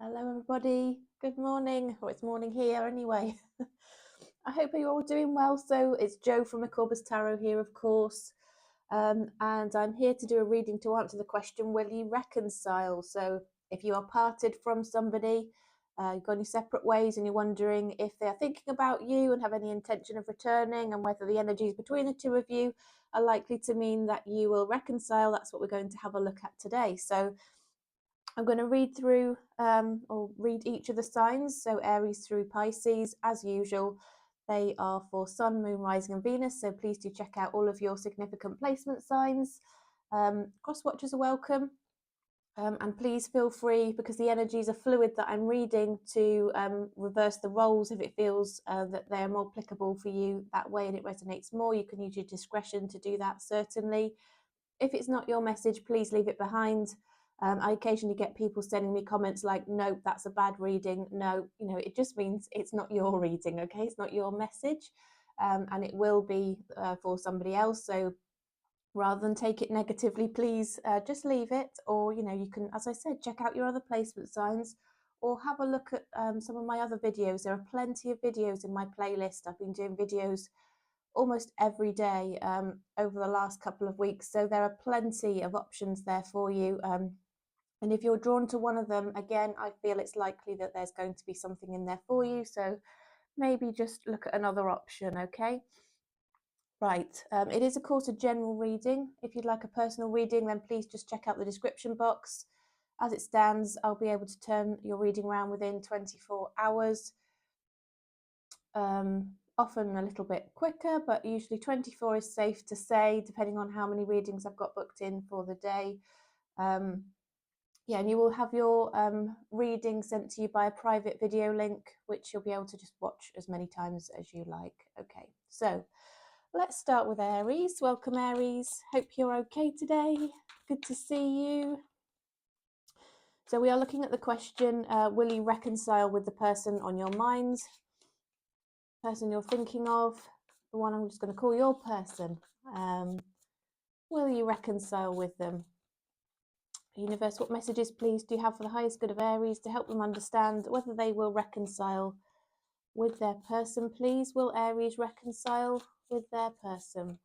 Hello everybody, good morning, or it's morning here anyway. I hope you're all doing well. So it's Jo from Aquarius Tarot here, of course, and I'm here to do a reading to answer the question, will you reconcile? So if you are parted from somebody, you've gone your separate ways and you're wondering if they're thinking about you and have any intention of returning, and whether the energies between the two of you are likely to mean that you will reconcile, that's what we're going to have a look at today. So I'm going to read through or read each of the signs, so Aries through Pisces. As usual, they are for Sun, Moon, Rising and Venus, so please do check out all of your significant placement signs. Cross watchers are welcome, and please feel free, because the energies are fluid that I'm reading, to reverse the roles if it feels that they're more applicable for you that way and it resonates more. You can use your discretion to do that, certainly. If it's not your message, please leave it behind. I occasionally get people sending me comments like, nope, that's a bad reading. No, it just means it's not your reading, okay? It's not your message, and it will be for somebody else. So rather than take it negatively, please just leave it. Or, you can, as I said, check out your other placement signs, or have a look at some of my other videos. There are plenty of videos in my playlist. I've been doing videos almost every day over the last couple of weeks, so there are plenty of options there for you, and if you're drawn to one of them, again, I feel it's likely that there's going to be something in there for you, so maybe just look at another option. Okay, right, it is of course a general reading. If you'd like a personal reading, then please just check out the description box. As it stands, I'll be able to turn your reading around within 24 hours. Often a little bit quicker, but usually 24 is safe to say, depending on how many readings I've got booked in for the day. Yeah, and you will have your reading sent to you by a private video link, which you'll be able to just watch as many times as you like. Okay, so let's start with Aries. Welcome, Aries. Hope you're okay today. Good to see you. So we are looking at the question, will you reconcile with the person on your mind? Person you're thinking of, the one I'm just going to call your person. Will you reconcile with them? Universe, what messages, please, do you have for the highest good of Aries to help them understand whether they will reconcile with their person, please? Will Aries reconcile with their person?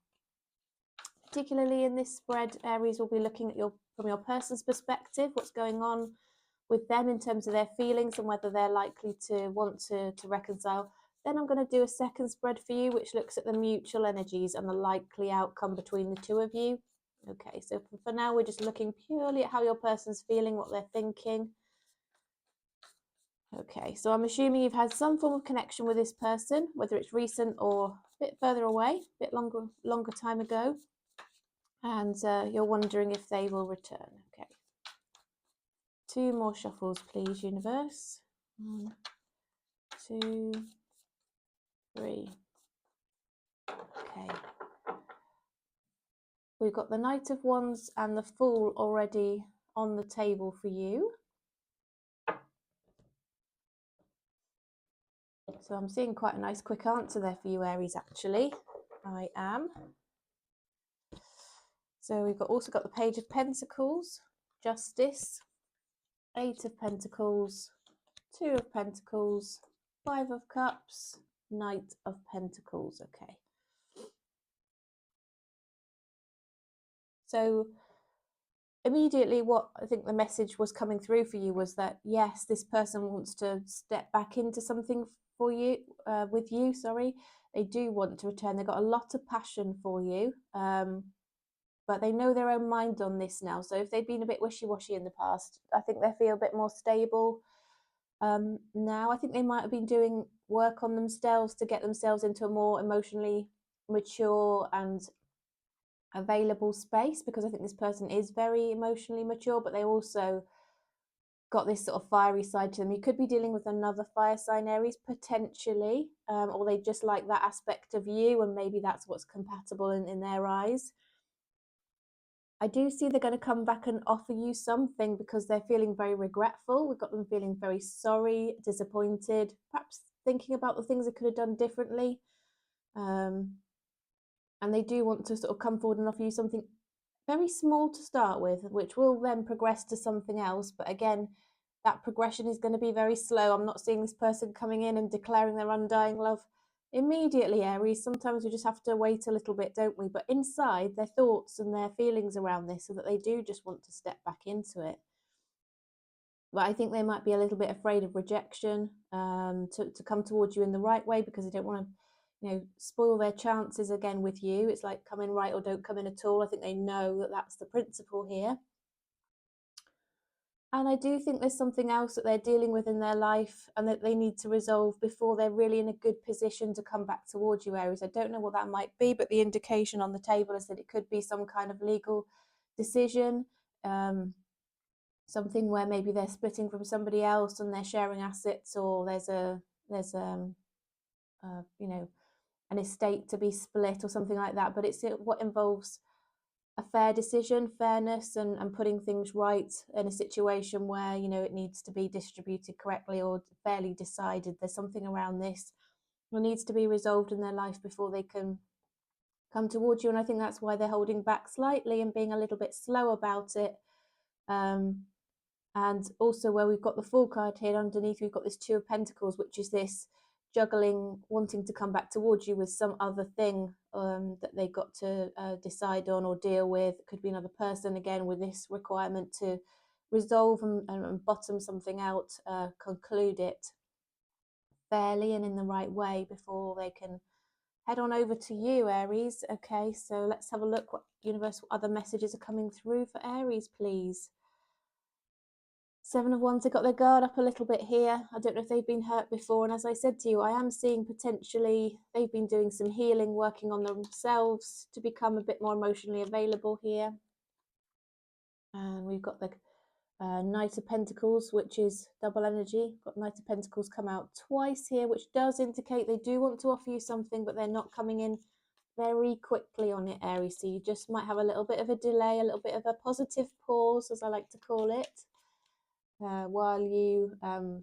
Particularly in this spread, Aries will be looking at from your person's perspective, what's going on with them in terms of their feelings and whether they're likely to want to reconcile. Then I'm going to do a second spread for you, which looks at the mutual energies and the likely outcome between the two of you. Okay, so for now, we're just looking purely at how your person's feeling, what they're thinking. Okay, so I'm assuming you've had some form of connection with this person, whether it's recent or a bit further away, a bit longer time ago. And you're wondering if they will return. Okay. 2 more shuffles, please, universe. 1, 2, 3. Okay. We've got the Knight of Wands and the Fool already on the table for you. So I'm seeing quite a nice quick answer there for you, Aries, actually. I am. So we've also got the Page of Pentacles, Justice, 8 of Pentacles, 2 of Pentacles, 5 of Cups, Knight of Pentacles. Okay. So immediately what I think the message was coming through for you was that, yes, this person wants to step back into something for you, with you, sorry. They do want to return. They've got a lot of passion for you, but they know their own mind on this now. So if they've been a bit wishy-washy in the past, I think they feel a bit more stable now. I think they might have been doing work on themselves to get themselves into a more emotionally mature and available space, because I think this person is very emotionally mature, but they also got this sort of fiery side to them. You could be dealing with another fire sign, Aries, potentially, or they just like that aspect of you, and maybe that's what's compatible in their eyes. I do see they're going to come back and offer you something because they're feeling very regretful. We've got them feeling very sorry, disappointed, perhaps thinking about the things they could have done differently. And they do want to sort of come forward and offer you something very small to start with, which will then progress to something else. But again, that progression is going to be very slow. I'm not seeing this person coming in and declaring their undying love immediately, Aries. Sometimes we just have to wait a little bit, don't we? But inside, their thoughts and their feelings around this, so that they do just want to step back into it. But I think they might be a little bit afraid of rejection, to come towards you in the right way, because they don't want to, spoil their chances again with you. It's like come in right or don't come in at all. I think they know that that's the principle here. And I do think there's something else that they're dealing with in their life and that they need to resolve before they're really in a good position to come back towards you, Aries. I don't know what that might be, but the indication on the table is that it could be some kind of legal decision, something where maybe they're splitting from somebody else and they're sharing assets, or there's an estate to be split or something like that. But it's what involves a fair decision, fairness, and putting things right in a situation where, it needs to be distributed correctly or fairly decided. There's something around this that needs to be resolved in their life before they can come towards you. And I think that's why they're holding back slightly and being a little bit slow about it. And also where we've got the Fool card here underneath, we've got this Two of Pentacles, which is this juggling, wanting to come back towards you with some other thing that they got to decide on or deal with. It could be another person, again, with this requirement to resolve and bottom something out, conclude it fairly and in the right way before they can head on over to you, Aries. Okay, so let's have a look what universal other messages are coming through for Aries, please. Seven of Wands, they got their guard up a little bit here. I don't know if they've been hurt before. And as I said to you, I am seeing potentially they've been doing some healing, working on themselves to become a bit more emotionally available here. And we've got the Knight of Pentacles, which is double energy. Got Knight of Pentacles come out twice here, which does indicate they do want to offer you something, but they're not coming in very quickly on it, Aries. So you just might have a little bit of a delay, a little bit of a positive pause, as I like to call it. While you, have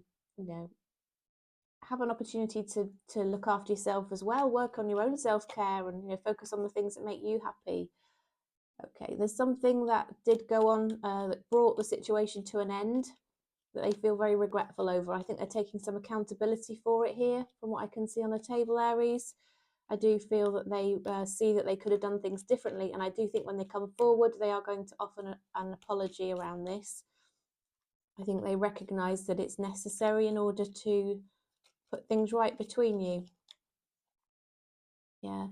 an opportunity to look after yourself as well, work on your own self-care and, focus on the things that make you happy. Okay, there's something that did go on that brought the situation to an end that they feel very regretful over. I think they're taking some accountability for it here, from what I can see on the table, Aries. I do feel that they see that they could have done things differently, and I do think when they come forward, they are going to offer an apology around this. I think they recognise that it's necessary in order to put things right between you. Yeah.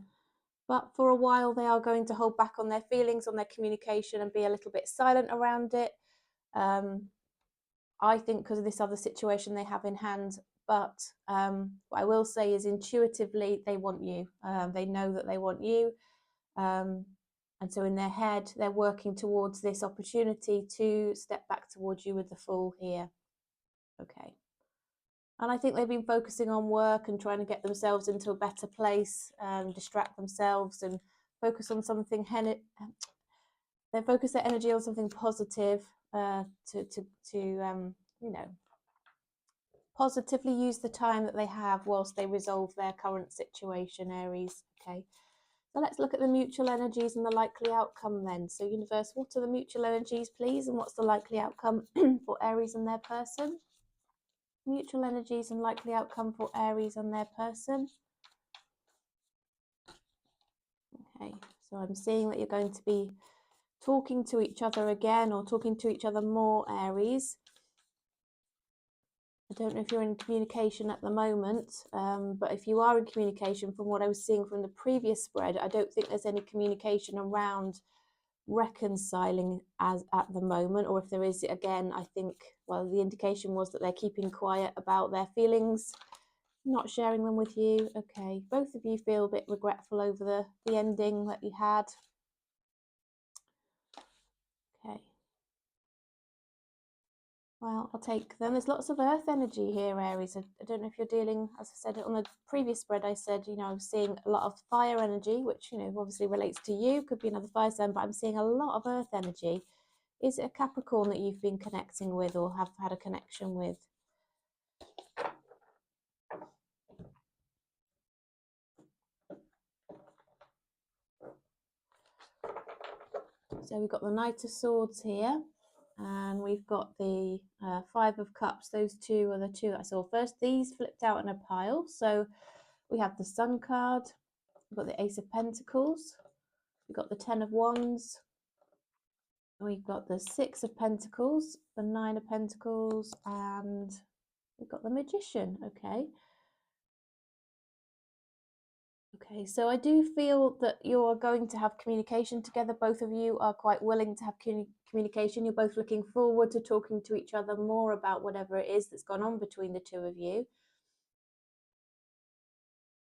But for a while, they are going to hold back on their feelings, on their communication, and be a little bit silent around it. I think because of this other situation they have in hand. But what I will say is intuitively, they want you. They know that they want you. And so in their head, they're working towards this opportunity to step back towards you with the Fool here. Okay. And I think they've been focusing on work and trying to get themselves into a better place, distract themselves and focus on something. They focus their energy on something positive to positively use the time that they have whilst they resolve their current situation, Aries. Okay. So let's look at the mutual energies and the likely outcome then. So universe, what are the mutual energies, please? And what's the likely outcome for Aries and their person? Mutual energies and likely outcome for Aries and their person. Okay, so I'm seeing that you're going to be talking to each other again, or talking to each other more, Aries. I don't know if you're in communication at the moment, but if you are in communication, from what I was seeing from the previous spread, I don't think there's any communication around reconciling as at the moment. Or if there is, again, I think, well, the indication was that they're keeping quiet about their feelings, not sharing them with you. Okay, both of you feel a bit regretful over the ending that you had. Okay. Well, I'll take them. There's lots of earth energy here, Aries. I don't know if you're dealing, as I said on the previous spread, I said, I'm seeing a lot of fire energy, which, obviously relates to you. Could be another fire sign, but I'm seeing a lot of earth energy. Is it a Capricorn that you've been connecting with or have had a connection with? So we've got the Knight of Swords here. And we've got the Five of Cups. Those two are the two that I saw first. These flipped out in a pile. So we have the Sun card, we've got the Ace of Pentacles, we've got the Ten of Wands, we've got the Six of Pentacles, the Nine of Pentacles, and we've got the Magician. Okay, so I do feel that you're going to have communication together. Both of you are quite willing to have communication. You're both looking forward to talking to each other more about whatever it is that's gone on between the two of you.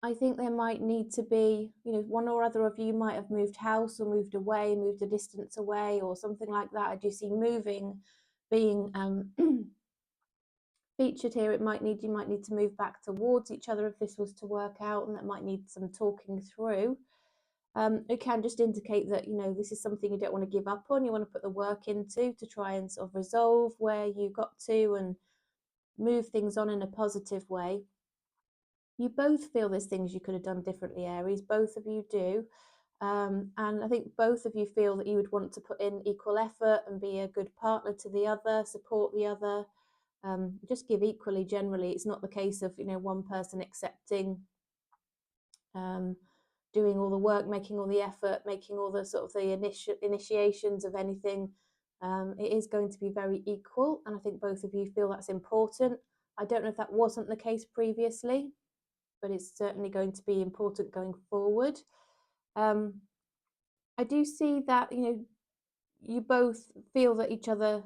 I think there might need to be, one or other of you might have moved house or moved away, moved a distance away or something like that. I do see moving being featured here. You might need to move back towards each other if this was to work out, and that might need some talking through. It can just indicate that, this is something you don't want to give up on. You want to put the work into to try and sort of resolve where you got to and move things on in a positive way. You both feel there's things you could have done differently, Aries. Both of you do. And I think both of you feel that you would want to put in equal effort and be a good partner to the other, support the other, just give equally generally. It's not the case of, one person accepting, doing all the work, making all the effort, making all the sort of the initiations of anything. It is going to be very equal. And I think both of you feel that's important. I don't know if that wasn't the case previously, but it's certainly going to be important going forward. I do see that, you both feel that each other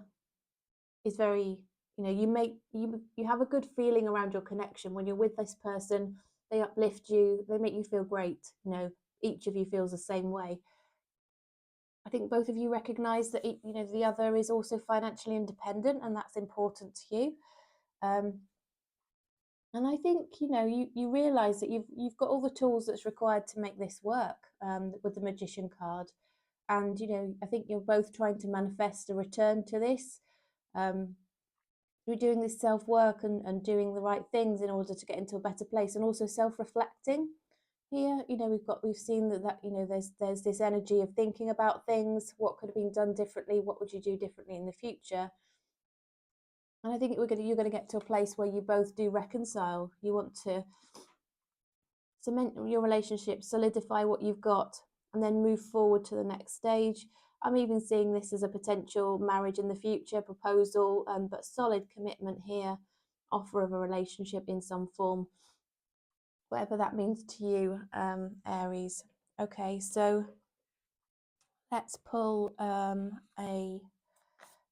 is very, you have a good feeling around your connection. When you're with this person, they uplift you, they make you feel great. Each of you feels the same way. I think both of you recognize that, the other is also financially independent, and that's important to you. And I think, you realize that you've got all the tools that's required to make this work, with the Magician card. And, I think you're both trying to manifest a return to this. You're doing this self-work and doing the right things in order to get into a better place, and also self-reflecting. Here, we've seen that there's this energy of thinking about things. What could have been done differently? What would you do differently in the future? And I think you're going to get to a place where you both do reconcile. You want to cement your relationship, solidify what you've got, and then move forward to the next stage. I'm even seeing this as a potential marriage in the future, proposal, but solid commitment here, offer of a relationship in some form, whatever that means to you, Aries. Okay, so let's pull a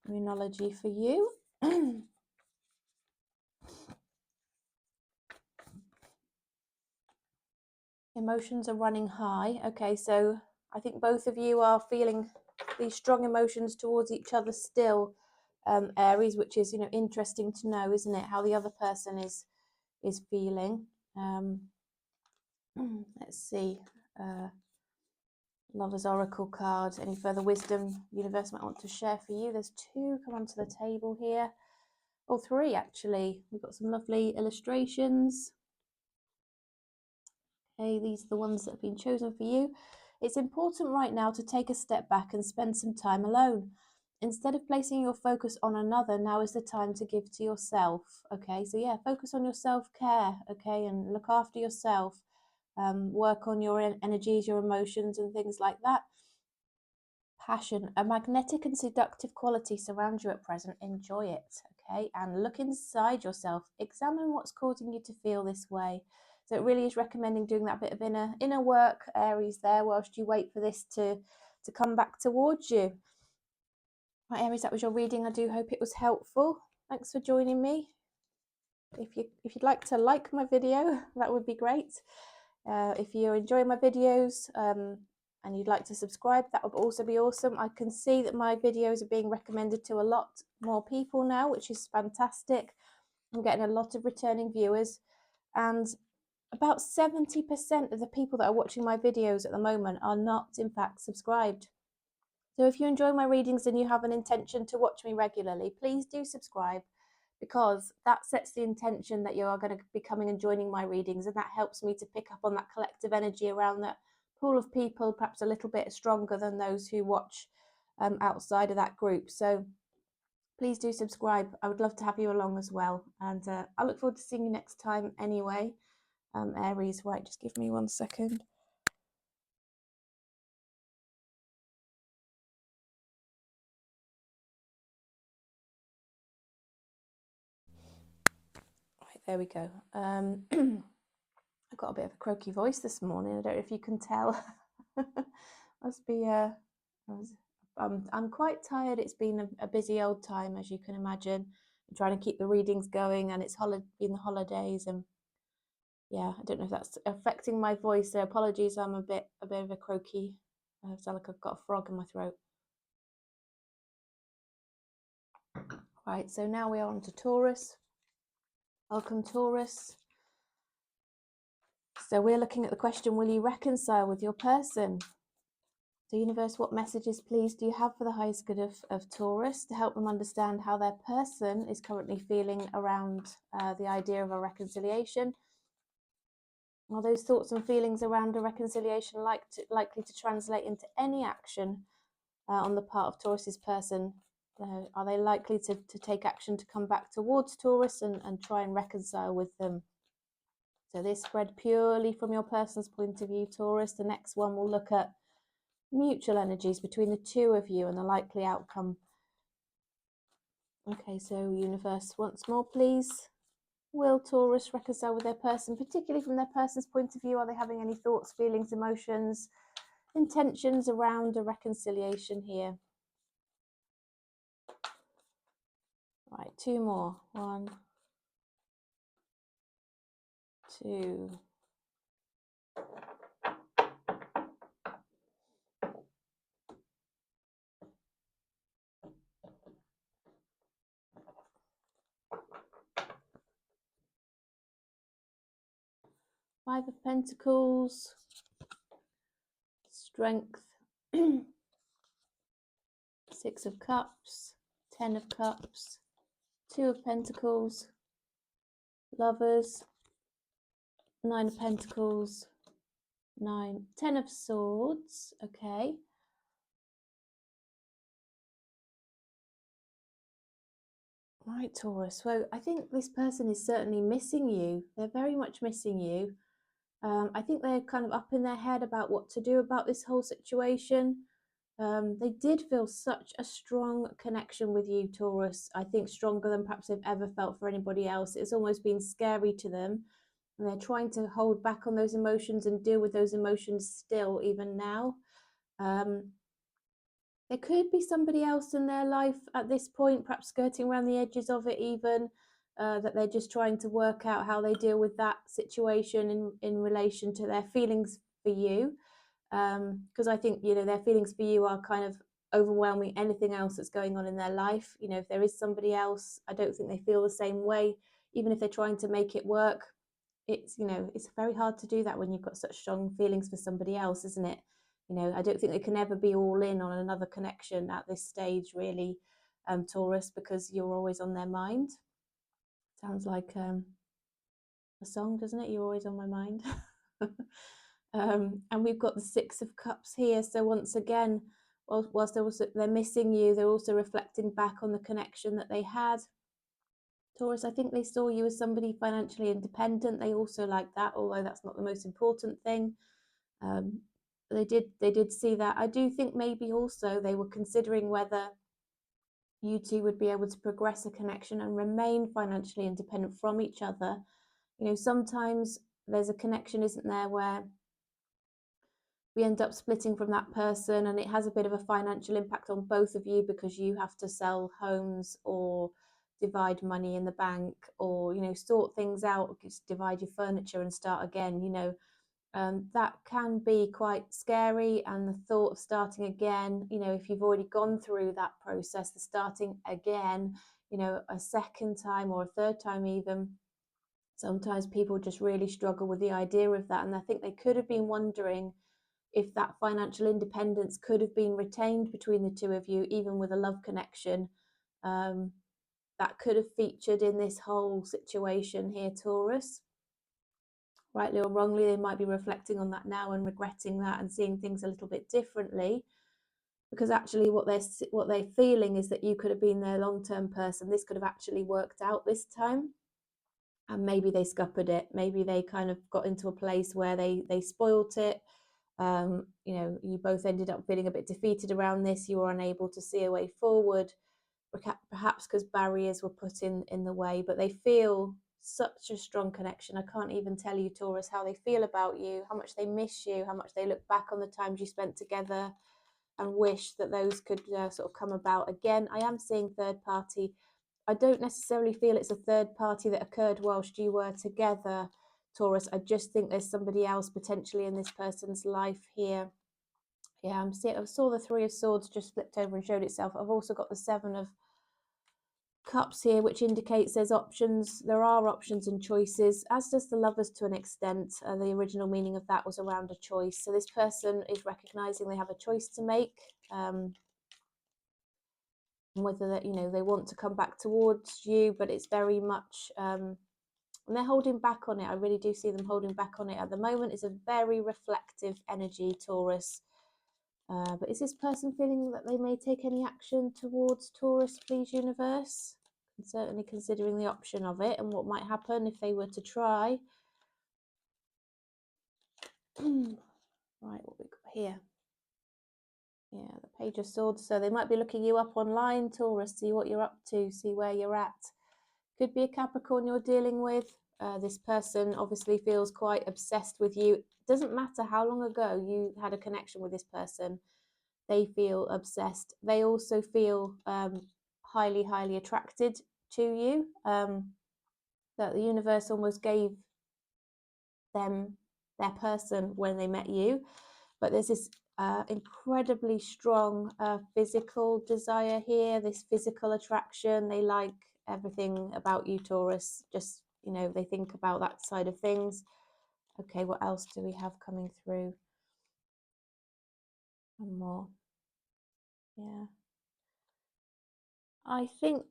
numerology for you. Emotions are running high. Okay, so I think both of you are feeling these strong emotions towards each other still, Aries, which is, interesting to know, isn't it? How the other person is feeling. Let's see. Lover's Oracle card. Any further wisdom universe might want to share for you? There's two come onto the table here. Or three, actually. We've got some lovely illustrations. Okay, these are the ones that have been chosen for you. It's important right now to take a step back and spend some time alone. Instead of placing your focus on another, now is the time to give to yourself. Okay, so yeah, focus on your self-care, okay, and look after yourself. Work on your energies, your emotions, and things like that. Passion, a magnetic and seductive quality surrounds you at present. Enjoy it, okay? And look inside yourself. Examine what's causing you to feel this way. So it really is recommending doing that bit of inner work, Aries, there, whilst you wait for this to come back towards you. Right, Aries, that was your reading. I do hope it was helpful. Thanks for joining me. If you'd like to like my video, that would be great. If you're enjoying my videos and you'd like to subscribe, that would also be awesome. I can see that my videos are being recommended to a lot more people now, which is fantastic. I'm getting a lot of returning viewers, and about 70% of the people that are watching my videos at the moment are not, in fact, subscribed. So if you enjoy my readings and you have an intention to watch me regularly, please do subscribe, because that sets the intention that you are going to be coming and joining my readings, and that helps me to pick up on that collective energy around that pool of people, perhaps a little bit stronger than those who watch outside of that group. So please do subscribe. I would love to have you along as well. And I look forward to seeing you next time anyway. Aries, right, just give me 1 second. Right, there we go. I've got a bit of a croaky voice this morning. I don't know if you can tell. Must be I'm quite tired. It's been a busy old time, as you can imagine. I'm trying to keep the readings going, and it's been the holidays, and yeah, I don't know if that's affecting my voice. So apologies, I'm a bit of a croaky. I sound like I've got a frog in my throat. Right, so now we are on to Taurus. Welcome, Taurus. So we're looking at the question, will you reconcile with your person? So universe, what messages, please, do you have for the highest good of Taurus to help them understand how their person is currently feeling around the idea of a reconciliation? Are those thoughts and feelings around a reconciliation likely to translate into any action on the part of Taurus's person? Are they likely to take action to come back towards Taurus and try and reconcile with them? So this spread purely from your person's point of view, Taurus. The next one will look at mutual energies between the two of you and the likely outcome. Okay, so universe, once more, please. Will Taurus reconcile with their person, particularly from their person's point of view? Are they having any thoughts, feelings, emotions, intentions around a reconciliation here? Right, two more. 1, 2. Five of Pentacles, Strength, 6 of Cups, 10 of Cups, 2 of Pentacles, Lovers, 9 of Pentacles, 10 of Swords. Okay. Right, Taurus. So I think this person is certainly missing you. They're very much missing you. I think they're kind of up in their head about what to do about this whole situation. They did feel such a strong connection with you, Taurus. I think stronger than perhaps they've ever felt for anybody else. It's almost been scary to them. And they're trying to hold back on those emotions and deal with those emotions still, even now. There could be somebody else in their life at this point, perhaps skirting around the edges of it even, that they're just trying to work out how they deal with that situation in relation to their feelings for you. Because I think, their feelings for you are kind of overwhelming anything else that's going on in their life. If there is somebody else, I don't think they feel the same way, even if they're trying to make it work. It's very hard to do that when you've got such strong feelings for somebody else, isn't it? I don't think they can ever be all in on another connection at this stage, really, Taurus, because you're always on their mind. Sounds like a song, doesn't it? You're always on my mind. And we've got the 6 of Cups here. So once again, whilst they're missing you, they're also reflecting back on the connection that they had. Taurus, I think they saw you as somebody financially independent. They also like that, although that's not the most important thing. They did see that. I do think maybe also they were considering whether you two would be able to progress a connection and remain financially independent from each other. Sometimes there's a connection, isn't there, where we end up splitting from that person and it has a bit of a financial impact on both of you because you have to sell homes or divide money in the bank or, sort things out, just divide your furniture and start again, that can be quite scary. And the thought of starting again, if you've already gone through that process, the starting again, a second time or a third time even, sometimes people just really struggle with the idea of that. And I think they could have been wondering if that financial independence could have been retained between the two of you, even with a love connection. That could have featured in this whole situation here, Taurus. Rightly or wrongly, they might be reflecting on that now and regretting that and seeing things a little bit differently. because actually what they're feeling is that you could have been their long-term person. This could have actually worked out this time, and maybe they scuppered it. Maybe they kind of got into a place where they spoilt it. You know, you both ended up feeling a bit defeated around this. You were unable to see a way forward, perhaps because barriers were put in the way, but they feel such a strong connection. I can't even tell you, Taurus, how they feel about you, how much they miss you, how much they look back on the times you spent together and wish that those could sort of come about again. I am seeing third party. I don't necessarily feel it's a third party that occurred whilst you were together, Taurus. I just think there's somebody else potentially in this person's life here. Yeah, I saw the Three of Swords just flipped over and showed itself. I've also got the Seven of Cups here, which indicates there's options. There are options and choices, as does the Lovers to an extent. The original meaning of that was around a choice. So this person is recognizing they have a choice to make, and whether that, you know, they want to come back towards you, but it's very much and they're holding back on it. I really do see them holding back on it at the moment. It's a very reflective energy, Taurus. But is this person feeling that they may take any action towards Taurus, please, universe? And certainly considering the option of it and what might happen if they were to try. Right, what we got here? Yeah, the Page of Swords. So they might be looking you up online, Taurus, see what you're up to, see where you're at. Could be a Capricorn you're dealing with. This person obviously feels quite obsessed with you. It doesn't matter how long ago you had a connection with this person. They feel obsessed. They also feel highly, highly attracted to you. That the universe almost gave them their person when they met you. But there's this incredibly strong physical desire here, this physical attraction. They like everything about you, Taurus. Just, you know, they think about that side of things. Okay, what else do we have coming through? One more. Yeah. I think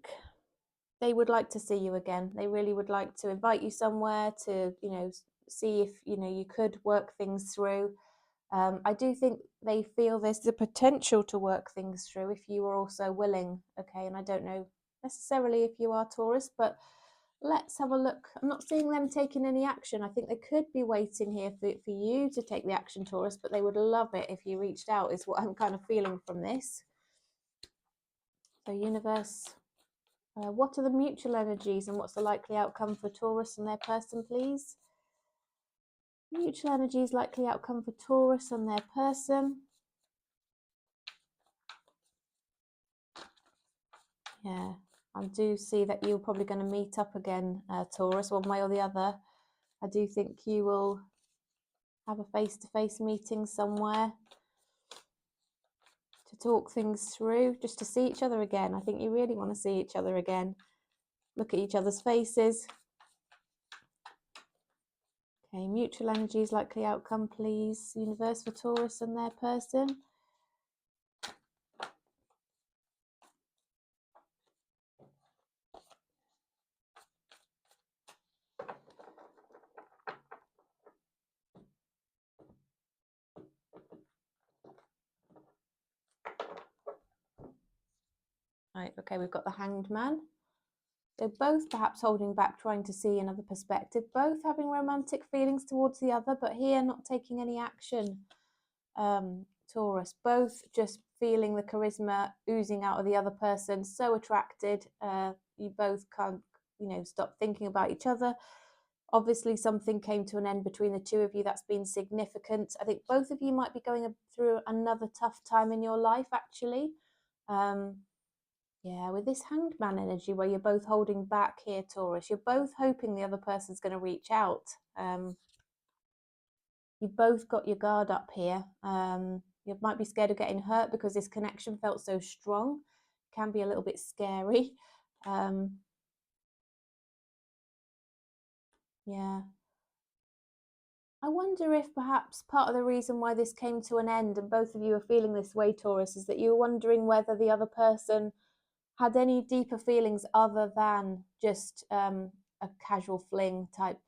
they would like to see you again. They really would like to invite you somewhere to, you know, see if, you know, you could work things through. I do think they feel there's the potential to work things through if you are also willing. Okay, and I don't know necessarily if you are, Taurus, but let's have a look. I'm not seeing them taking any action. I think they could be waiting here for you to take the action, Taurus, but they would love it if you reached out, is what I'm kind of feeling from this. So universe, what are the mutual energies and what's the likely outcome for Taurus and their person, please? Mutual energies, likely outcome for Taurus and their person. Yeah, I do see that you're probably going to meet up again, Taurus, one way or the other. I do think you will have a face-to-face meeting somewhere to talk things through, just to see each other again. I think you really want to see each other again. Look at each other's faces. Okay, mutual energies, likely outcome, please. Universe for Taurus and their person. Right, okay, we've got the Hanged Man. They're both perhaps holding back, trying to see another perspective, both having romantic feelings towards the other, but here not taking any action. Taurus, both just feeling the charisma oozing out of the other person, so attracted. You both can't, you know, stop thinking about each other. Obviously, something came to an end between the two of you that's been significant. I think both of you might be going through another tough time in your life, actually. Yeah, with this Hanged Man energy where you're both holding back here, Taurus, you're both hoping the other person's going to reach out. You've both got your guard up here. You might be scared of getting hurt because this connection felt so strong. It can be a little bit scary. Yeah. I wonder if perhaps part of the reason why this came to an end and both of you are feeling this way, Taurus, is that you were wondering whether the other person had any deeper feelings other than just a casual fling type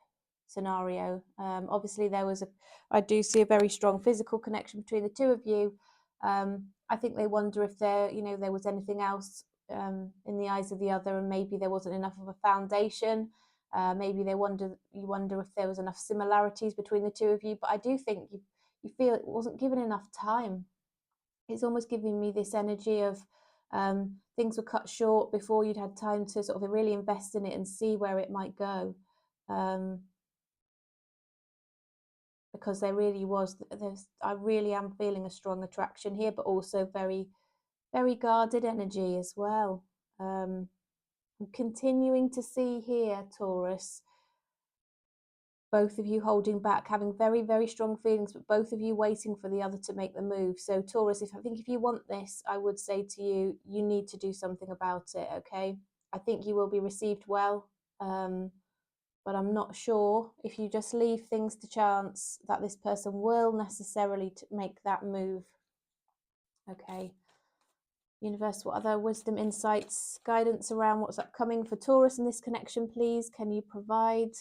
scenario. Obviously, I do see a very strong physical connection between the two of you, I think they wonder if there, there was anything else in the eyes of the other, and maybe there wasn't enough of a foundation. Maybe you wonder if there was enough similarities between the two of you. But I do think you feel it wasn't given enough time. It's almost giving me this energy of things were cut short before you'd had time to sort of really invest in it and see where it might go. Because there really was, I really am feeling a strong attraction here, but also very, very guarded energy as well. I'm continuing to see here, Taurus, both of you holding back, having very, very strong feelings, but both of you waiting for the other to make the move. So Taurus, if you want this, I would say to you, you need to do something about it, okay? I think you will be received well, but I'm not sure if you just leave things to chance that this person will necessarily make that move. Okay. Universe, what other wisdom, insights, guidance around what's upcoming for Taurus in this connection, please? Can you provide?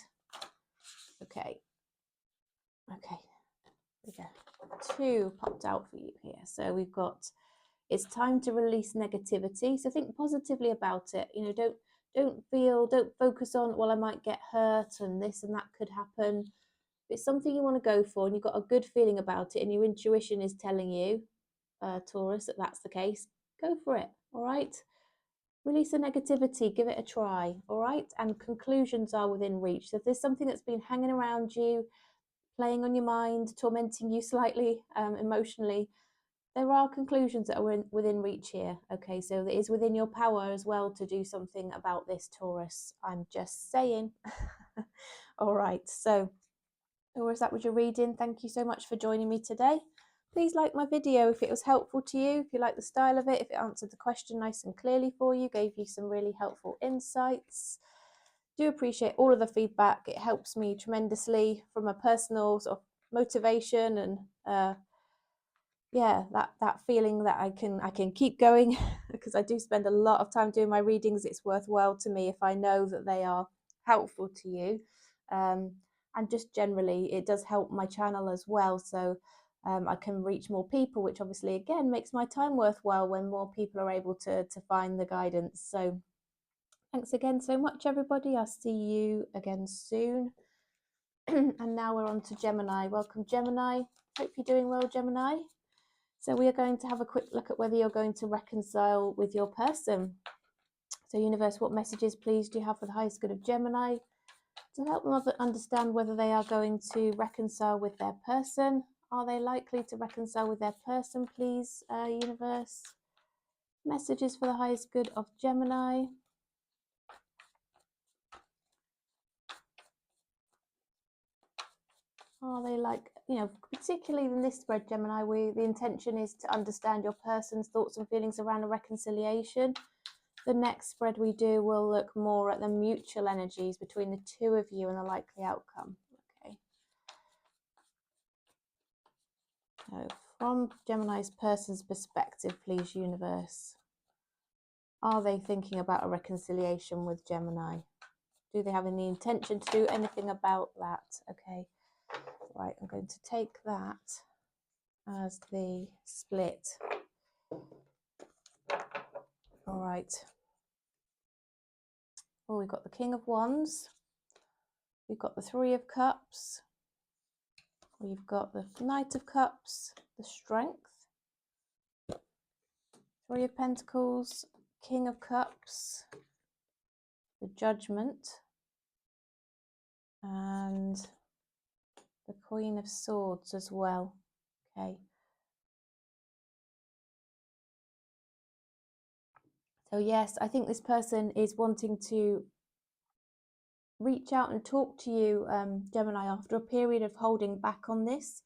Okay. Okay. There we go. 2 popped out for you here. So we've got, it's time to release negativity. So think positively about it. Don't focus on, well, I might get hurt and this and that could happen. If it's something you want to go for and you've got a good feeling about it and your intuition is telling you, Taurus, that that's the case, go for it, all right? Release the negativity, give it a try, all right? And conclusions are within reach. So if there's something that's been hanging around you, playing on your mind, tormenting you slightly emotionally, there are conclusions that are within reach here, okay? So it is within your power as well to do something about this, Taurus. I'm just saying. All right, so Taurus, that was your reading. Thank you so much for joining me today. Please like my video if it was helpful to you, if you like the style of it, if it answered the question nice and clearly for you, gave you some really helpful insights. Do appreciate all of the feedback. It helps me tremendously from a personal sort of motivation and yeah, that feeling that I can keep going because I do spend a lot of time doing my readings. It's worthwhile to me if I know that they are helpful to you, and just generally it does help my channel as well, so I can reach more people, which obviously again makes my time worthwhile when more people are able to find the guidance. So thanks again so much, everybody. I'll see you again soon. And now we're on to Gemini. Welcome, Gemini. Hope you're doing well, Gemini. So we are going to have a quick look at whether you're going to reconcile with your person. So universe, what messages, please, do you have for the highest good of Gemini to help them understand whether they are going to reconcile with their person? Are they likely to reconcile with their person, please, universe? Messages for the highest good of Gemini. Are they particularly in this spread, Gemini, the intention is to understand your person's thoughts and feelings around a reconciliation. The next spread we do will look more at the mutual energies between the two of you and the likely outcome. Okay. So from Gemini's person's perspective, please, universe. Are they thinking about a reconciliation with Gemini? Do they have any intention to do anything about that? Okay. Right, I'm going to take that as the split. All right. Well, we've got the King of Wands. We've got the Three of Cups. We've got the Knight of Cups, the Strength, Three of Pentacles, King of Cups, the Judgment, and the Queen of Swords as well. Okay. So yes, I think this person is wanting to reach out and talk to you, Gemini, after a period of holding back on this.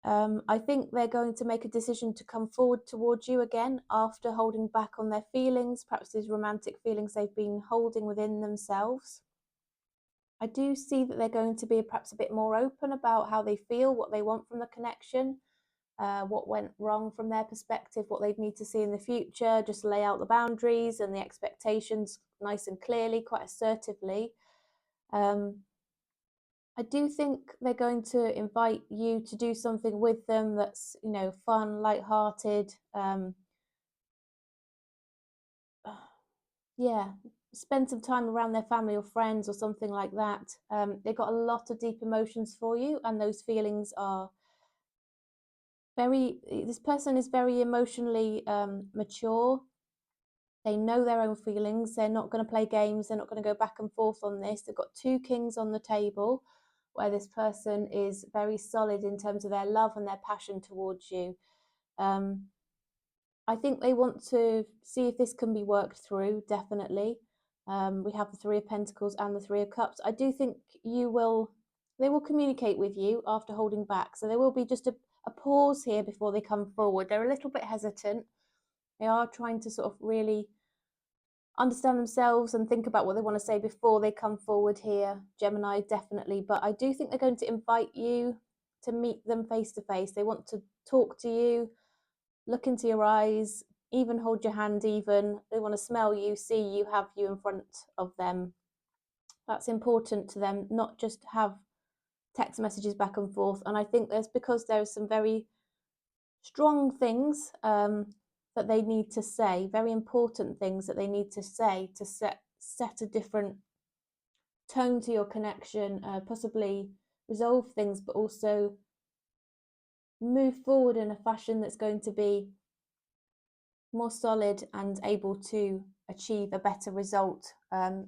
I think they're going to make a decision to come forward towards you again after holding back on their feelings, perhaps these romantic feelings they've been holding within themselves. I do see that they're going to be perhaps a bit more open about how they feel, what they want from the connection, what went wrong from their perspective, what they'd need to see in the future, just lay out the boundaries and the expectations nice and clearly, quite assertively. I do think they're going to invite you to do something with them that's, you know, fun, light-hearted. Yeah, spend some time around their family or friends or something like that. They've got a lot of deep emotions for you, and those feelings are this person is very emotionally mature. They know their own feelings. They're not going to play games. They're not going to go back and forth on this. They've got two kings on the table where this person is very solid in terms of their love and their passion towards you. I think they want to see if this can be worked through, definitely. We have the Three of Pentacles and the Three of Cups. I do think they will communicate with you after holding back. So there will be just a pause here before they come forward. They're a little bit hesitant. They are trying to sort of really understand themselves and think about what they want to say before they come forward here. Gemini, definitely. But I do think they're going to invite you to meet them face to face. They want to talk to you, look into your eyes, even hold your hand even. They want to smell you, see you, have you in front of them. That's important to them, not just have text messages back and forth. And I think because there are some very strong things that they need to say, very important things that they need to say to set a different tone to your connection, possibly resolve things, but also move forward in a fashion that's going to be more solid and able to achieve a better result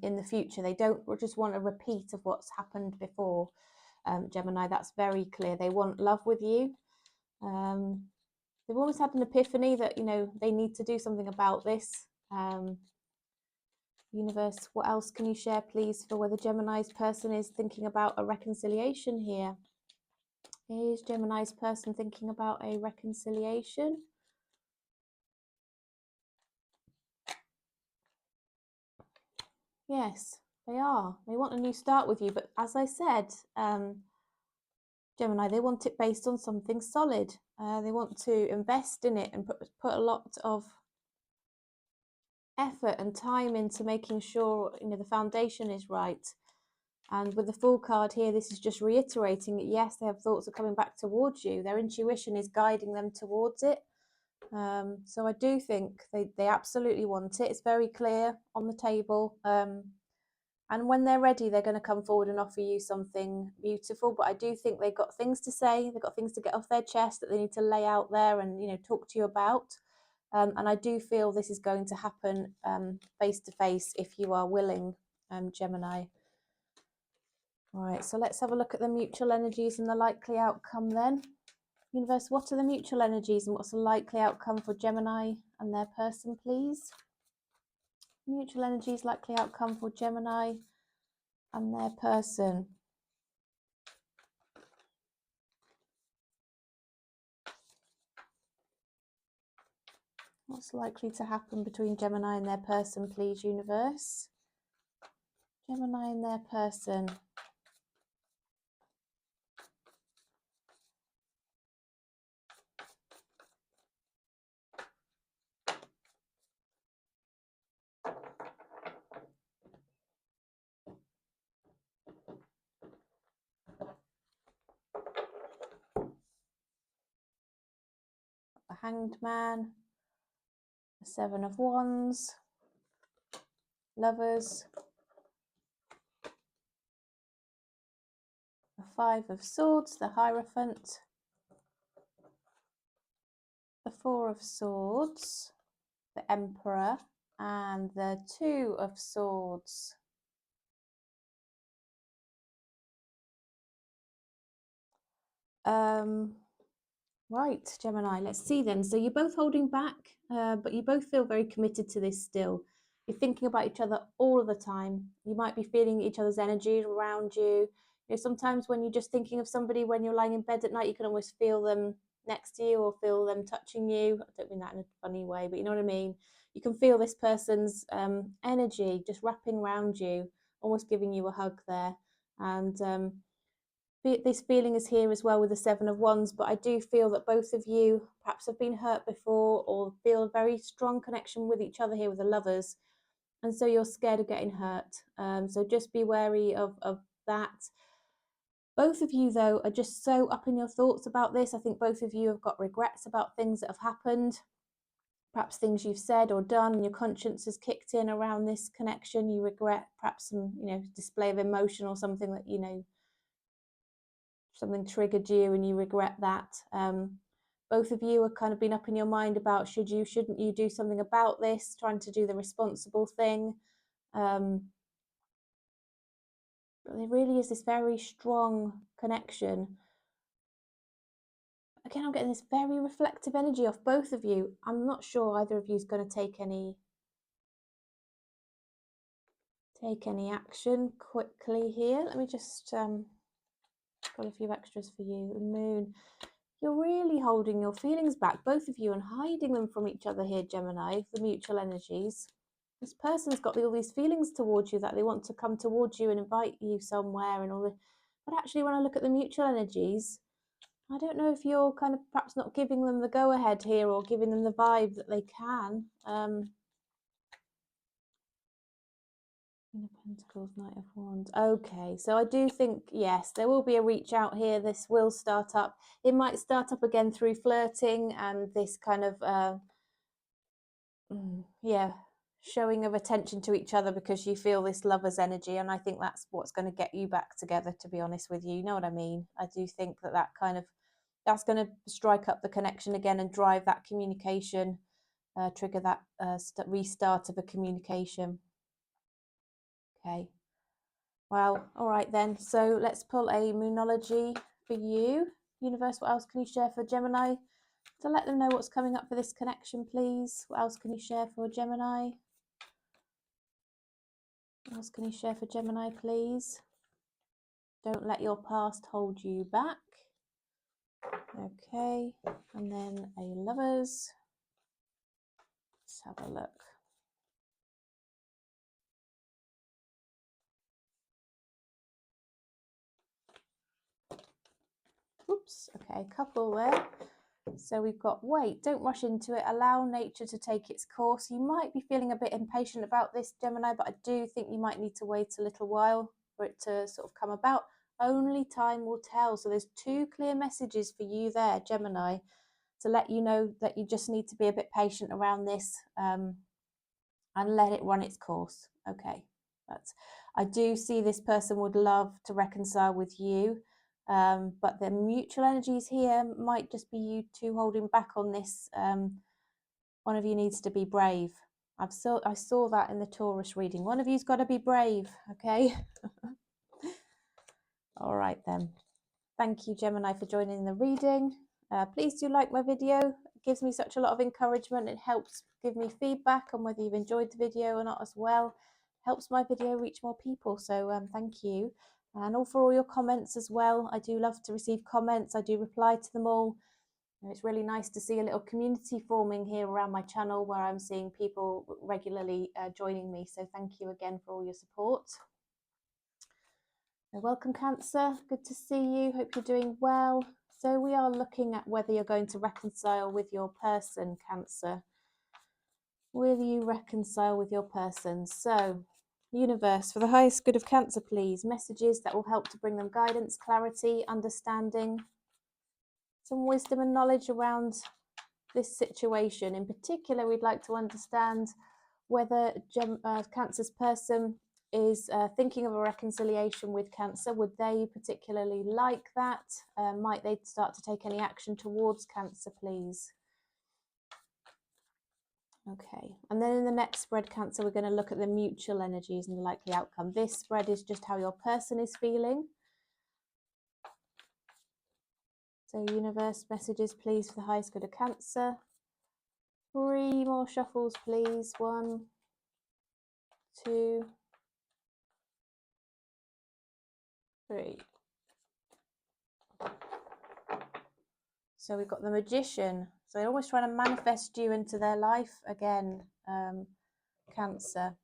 in the future. They don't just want a repeat of what's happened before. Gemini, that's very clear. They want love with you. They've always had an epiphany that, you know, they need to do something about this. Universe, what else can you share, please, for whether Gemini's person is thinking about a reconciliation here? Is Gemini's person thinking about a reconciliation? Yes, they are. They want a new start with you, but as I said, Gemini, they want it based on something solid. They want to invest in it and put a lot of effort and time into making sure, you know, the foundation is right. And with the Fool card here, this is just reiterating that yes, they have thoughts are coming back towards you. Their intuition is guiding them towards it. So I do think they absolutely want it. It's very clear on the table. And when they're ready, they're going to come forward and offer you something beautiful. But I do think they've got things to say. They've got things to get off their chest that they need to lay out there and, you know, talk to you about. And I do feel this is going to happen face to face if you are willing, Gemini. All right, so let's have a look at the mutual energies and the likely outcome then. Universe, what are the mutual energies and what's the likely outcome for Gemini and their person, please? Mutual energies, likely outcome for Gemini and their person. What's likely to happen between Gemini and their person, please, Universe? Gemini and their person. The Hanged Man, the Seven of Wands, Lovers, the Five of Swords, the Hierophant, the Four of Swords, the Emperor, and the Two of Swords. Right, Gemini, let's see then. So you're both holding back, but you both feel very committed to this still. You're thinking about each other all of the time. You might be feeling each other's energy around you. You know, sometimes when you're just thinking of somebody when you're lying in bed at night, you can almost feel them next to you or feel them touching you. I don't mean that in a funny way, but you know what I mean? You can feel this person's energy just wrapping around you, almost giving you a hug there. And this feeling is here as well with the Seven of Wands, but I do feel that both of you perhaps have been hurt before or feel a very strong connection with each other here with the Lovers, and so you're scared of getting hurt. So just be wary of that. Both of you, though, are just so up in your thoughts about this. I think both of you have got regrets about things that have happened, perhaps things you've said or done, and your conscience has kicked in around this connection. You regret perhaps some, display of emotion or something that, something triggered you and you regret that. Both of you have kind of been up in your mind about shouldn't you do something about this, trying to do the responsible thing. But there really is this very strong connection. Again, I'm getting this very reflective energy off both of you. I'm not sure either of you is going to take any action quickly here. Let me just got a few extras for you. The moon. You're really holding your feelings back, both of you, and hiding them from each other here, Gemini, the mutual energies. This person's got all these feelings towards you that they want to come towards you and invite you somewhere and all this. But actually, when I look at the mutual energies, I don't know if you're kind of perhaps not giving them the go-ahead here or giving them the vibe that they can. Queen of Pentacles, Knight of Wands. Okay, so I do think, yes, there will be a reach out here. This will start up. It might start up again through flirting and this kind of, showing of attention to each other because you feel this lover's energy. And I think that's what's going to get you back together, to be honest with you. You know what I mean? I do think that kind of, that's going to strike up the connection again and drive that communication, trigger that restart of a communication. Okay. Well, all right then. So let's pull a Moonology for you. Universe, what else can you share for Gemini? To let them know what's coming up for this connection, please. What else can you share for Gemini? What else can you share for Gemini, please? Don't let your past hold you back. Okay. And then a Lovers. Let's have a look. Oops. Okay, couple there. So we've got wait, don't rush into it, allow nature to take its course. You might be feeling a bit impatient about this, Gemini, but I do think you might need to wait a little while for it to sort of come about. Only time will tell. So there's two clear messages for you there, Gemini, to let you know that you just need to be a bit patient around this and let it run its course. Okay, I do see this person would love to reconcile with you. But the mutual energies here might just be you two holding back on this. One of you needs to be brave. I saw that in the Taurus reading. One of you's got to be brave, okay? All right then. Thank you, Gemini, for joining the reading. Please do like my video. It gives me such a lot of encouragement. It helps give me feedback on whether you've enjoyed the video or not as well. Helps my video reach more people. So thank you. And for all your comments as well. I do love to receive comments. I do reply to them all. And it's really nice to see a little community forming here around my channel where I'm seeing people regularly joining me. So thank you again for all your support. Welcome, Cancer. Good to see you. Hope you're doing well. So we are looking at whether you're going to reconcile with your person, Cancer. Will you reconcile with your person? So, universe, for the highest good of Cancer, please. Messages that will help to bring them guidance, clarity, understanding, some wisdom and knowledge around this situation. In particular, we'd like to understand whether Cancer's person is thinking of a reconciliation with Cancer. Would they particularly like that? Might they start to take any action towards Cancer, please? Okay, and then in the next spread, Cancer, we're going to look at the mutual energies and the likely outcome. This spread is just how your person is feeling. So universe, messages, please, for the highest good of Cancer. 3 more shuffles, please. 1, 2, 3. So we've got the Magician. So they're always trying to manifest you into their life again, Cancer.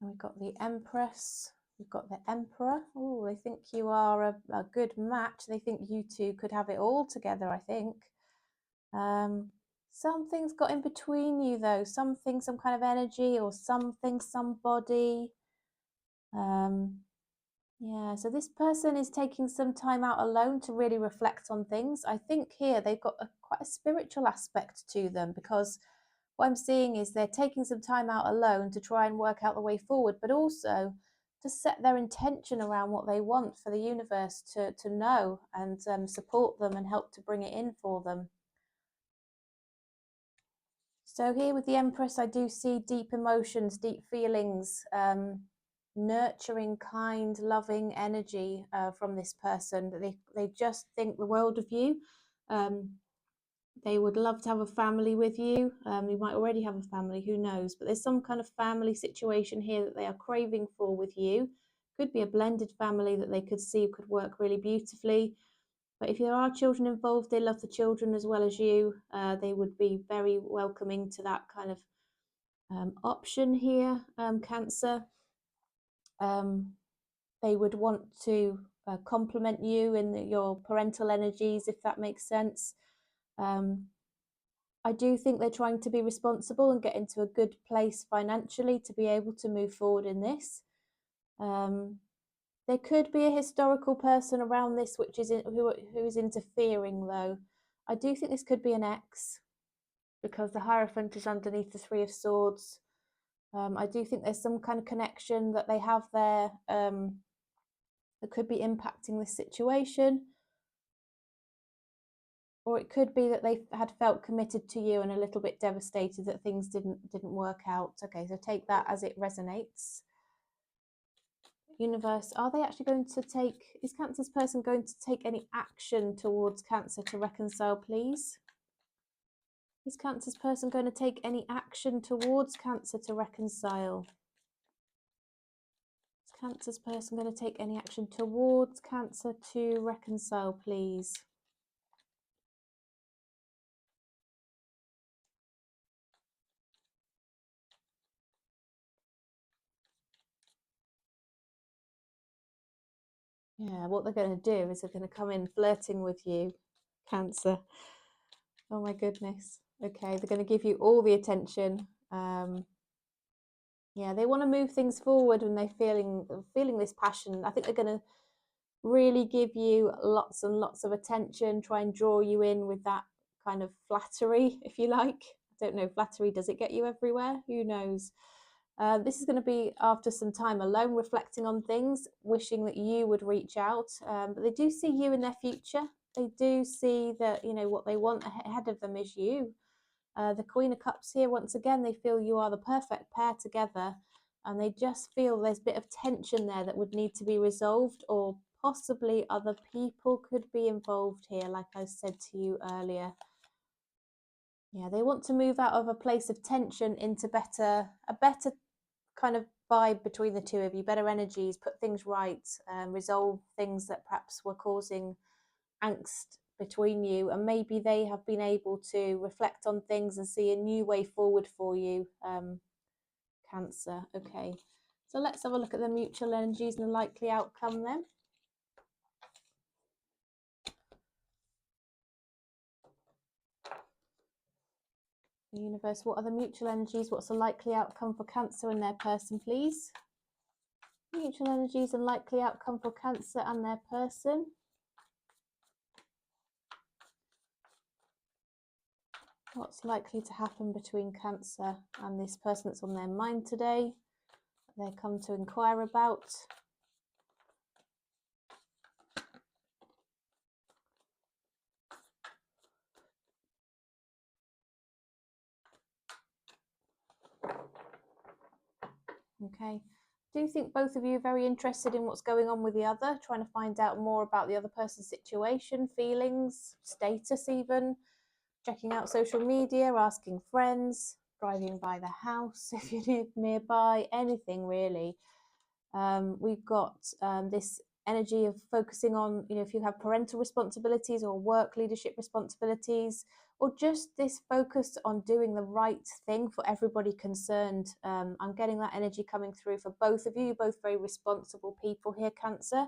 And we've got the Empress. We've got the Emperor. Oh, they think you are a good match. They think you two could have it all together, I think. Something's got in between you, though. Something, some kind of energy or something, somebody. Yeah, so this person is taking some time out alone to really reflect on things. I think here they've got quite a spiritual aspect to them, because what I'm seeing is they're taking some time out alone to try and work out the way forward, but also to set their intention around what they want for the universe to know, and support them and help to bring it in for them. So here with the Empress, I do see deep emotions, deep feelings, nurturing, kind, loving energy from this person. They just think the world of you. They would love to have a family with you. You might already have a family, who knows? But there's some kind of family situation here that they are craving for with you. Could be a blended family that they could see could work really beautifully. But if there are children involved, they love the children as well as you. They would be very welcoming to that kind of option here, Cancer. They would want to complement you in your parental energies, if that makes sense. I do think they're trying to be responsible and get into a good place financially to be able to move forward in this. There could be a historical person around this who is interfering, though. I do think this could be an ex, because the Hierophant is underneath the Three of Swords. I do think there's some kind of connection that they have there that could be impacting this situation. Or it could be that they had felt committed to you and a little bit devastated that things didn't work out. Okay, so take that as it resonates. Universe, are they actually going to take, is Cancer's person going to take any action towards Cancer to reconcile, please? Is Cancer's person going to take any action towards Cancer to reconcile? Is Cancer's person going to take any action towards Cancer to reconcile, please? Yeah, what they're going to do is they're going to come in flirting with you, Cancer. Oh my goodness. Okay, they're going to give you all the attention. Yeah, they want to move things forward when they're feeling this passion. I think they're going to really give you lots and lots of attention, try and draw you in with that kind of flattery, if you like. I don't know, flattery, does it get you everywhere? Who knows? This is going to be after some time alone, reflecting on things, wishing that you would reach out. But they do see you in their future. They do see that, you know, what they want ahead of them is you. The Queen of Cups here, once again, they feel you are the perfect pair together, and they just feel there's a bit of tension there that would need to be resolved, or possibly other people could be involved here, like I said to you earlier. Yeah, they want to move out of a place of tension into a better kind of vibe between the two of you, better energies, put things right, resolve things that perhaps were causing angst between you, and maybe they have been able to reflect on things and see a new way forward for you, Cancer. Okay, so let's have a look at the mutual energies and the likely outcome then. The universe, what are the mutual energies? What's the likely outcome for Cancer and their person, please? Mutual energies and likely outcome for Cancer and their person. What's likely to happen between Cancer and this person that's on their mind today, that they come to inquire about? Okay. Do you think both of you are very interested in what's going on with the other, trying to find out more about the other person's situation, feelings, status even, checking out social media, asking friends, driving by the house if you live nearby, anything really? We've got this energy of focusing on, you know, if you have parental responsibilities or work leadership responsibilities, or just this focus on doing the right thing for everybody concerned. I'm getting that energy coming through for both of you. You're both very responsible people here, Cancer.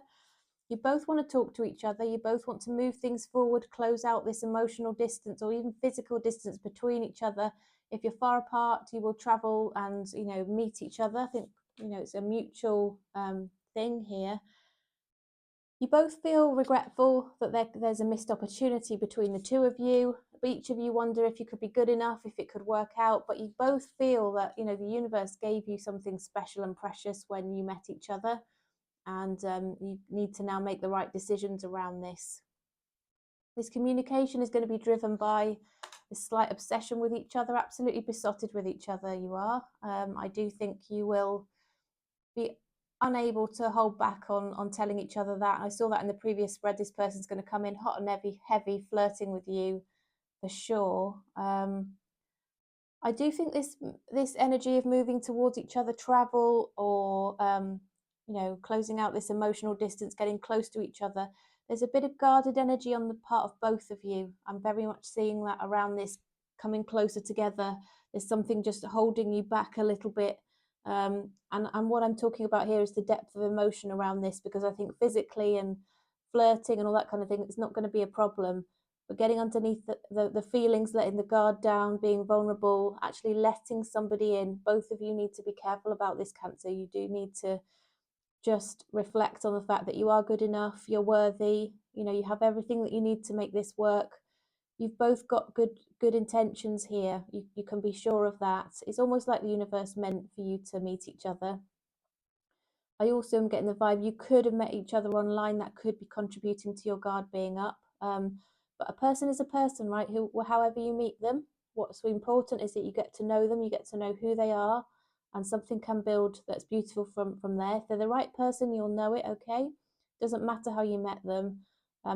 You both want to talk to each other. You both want to move things forward, close out this emotional distance or even physical distance between each other. If you're far apart, you will travel and, you know, meet each other. I think you know, it's a mutual thing here. You both feel regretful that there's a missed opportunity between the two of you. Each of you wonder if you could be good enough, if it could work out, but you both feel that, you know, the universe gave you something special and precious when you met each other, and you need to now make the right decisions around this. This communication is going to be driven by this slight obsession with each other, absolutely besotted with each other you are. I do think you will be unable to hold back on telling each other that. I saw that in the previous spread. This person's going to come in hot and heavy flirting with you for sure. I do think this energy of moving towards each other, travel, or you know, closing out this emotional distance, getting close to each other, there's a bit of guarded energy on the part of both of you. I'm very much seeing that around this coming closer together. There's something just holding you back a little bit. And what I'm talking about here is the depth of emotion around this, because I think physically and flirting and all that kind of thing, it's not going to be a problem. But getting underneath the feelings, letting the guard down, being vulnerable, actually letting somebody in. Both of you need to be careful about this, Cancer. You do need to just reflect on the fact that you are good enough, you're worthy, you know, you have everything that you need to make this work. You've both got good intentions here. You can be sure of that. It's almost like the universe meant for you to meet each other. I also am getting the vibe you could have met each other online. That could be contributing to your guard being up. But a person is a person, right? However you meet them, what's so important is that you get to know them, you get to know who they are, and something can build that's beautiful from there. If they're the right person, you'll know it, okay? Doesn't matter how you met them.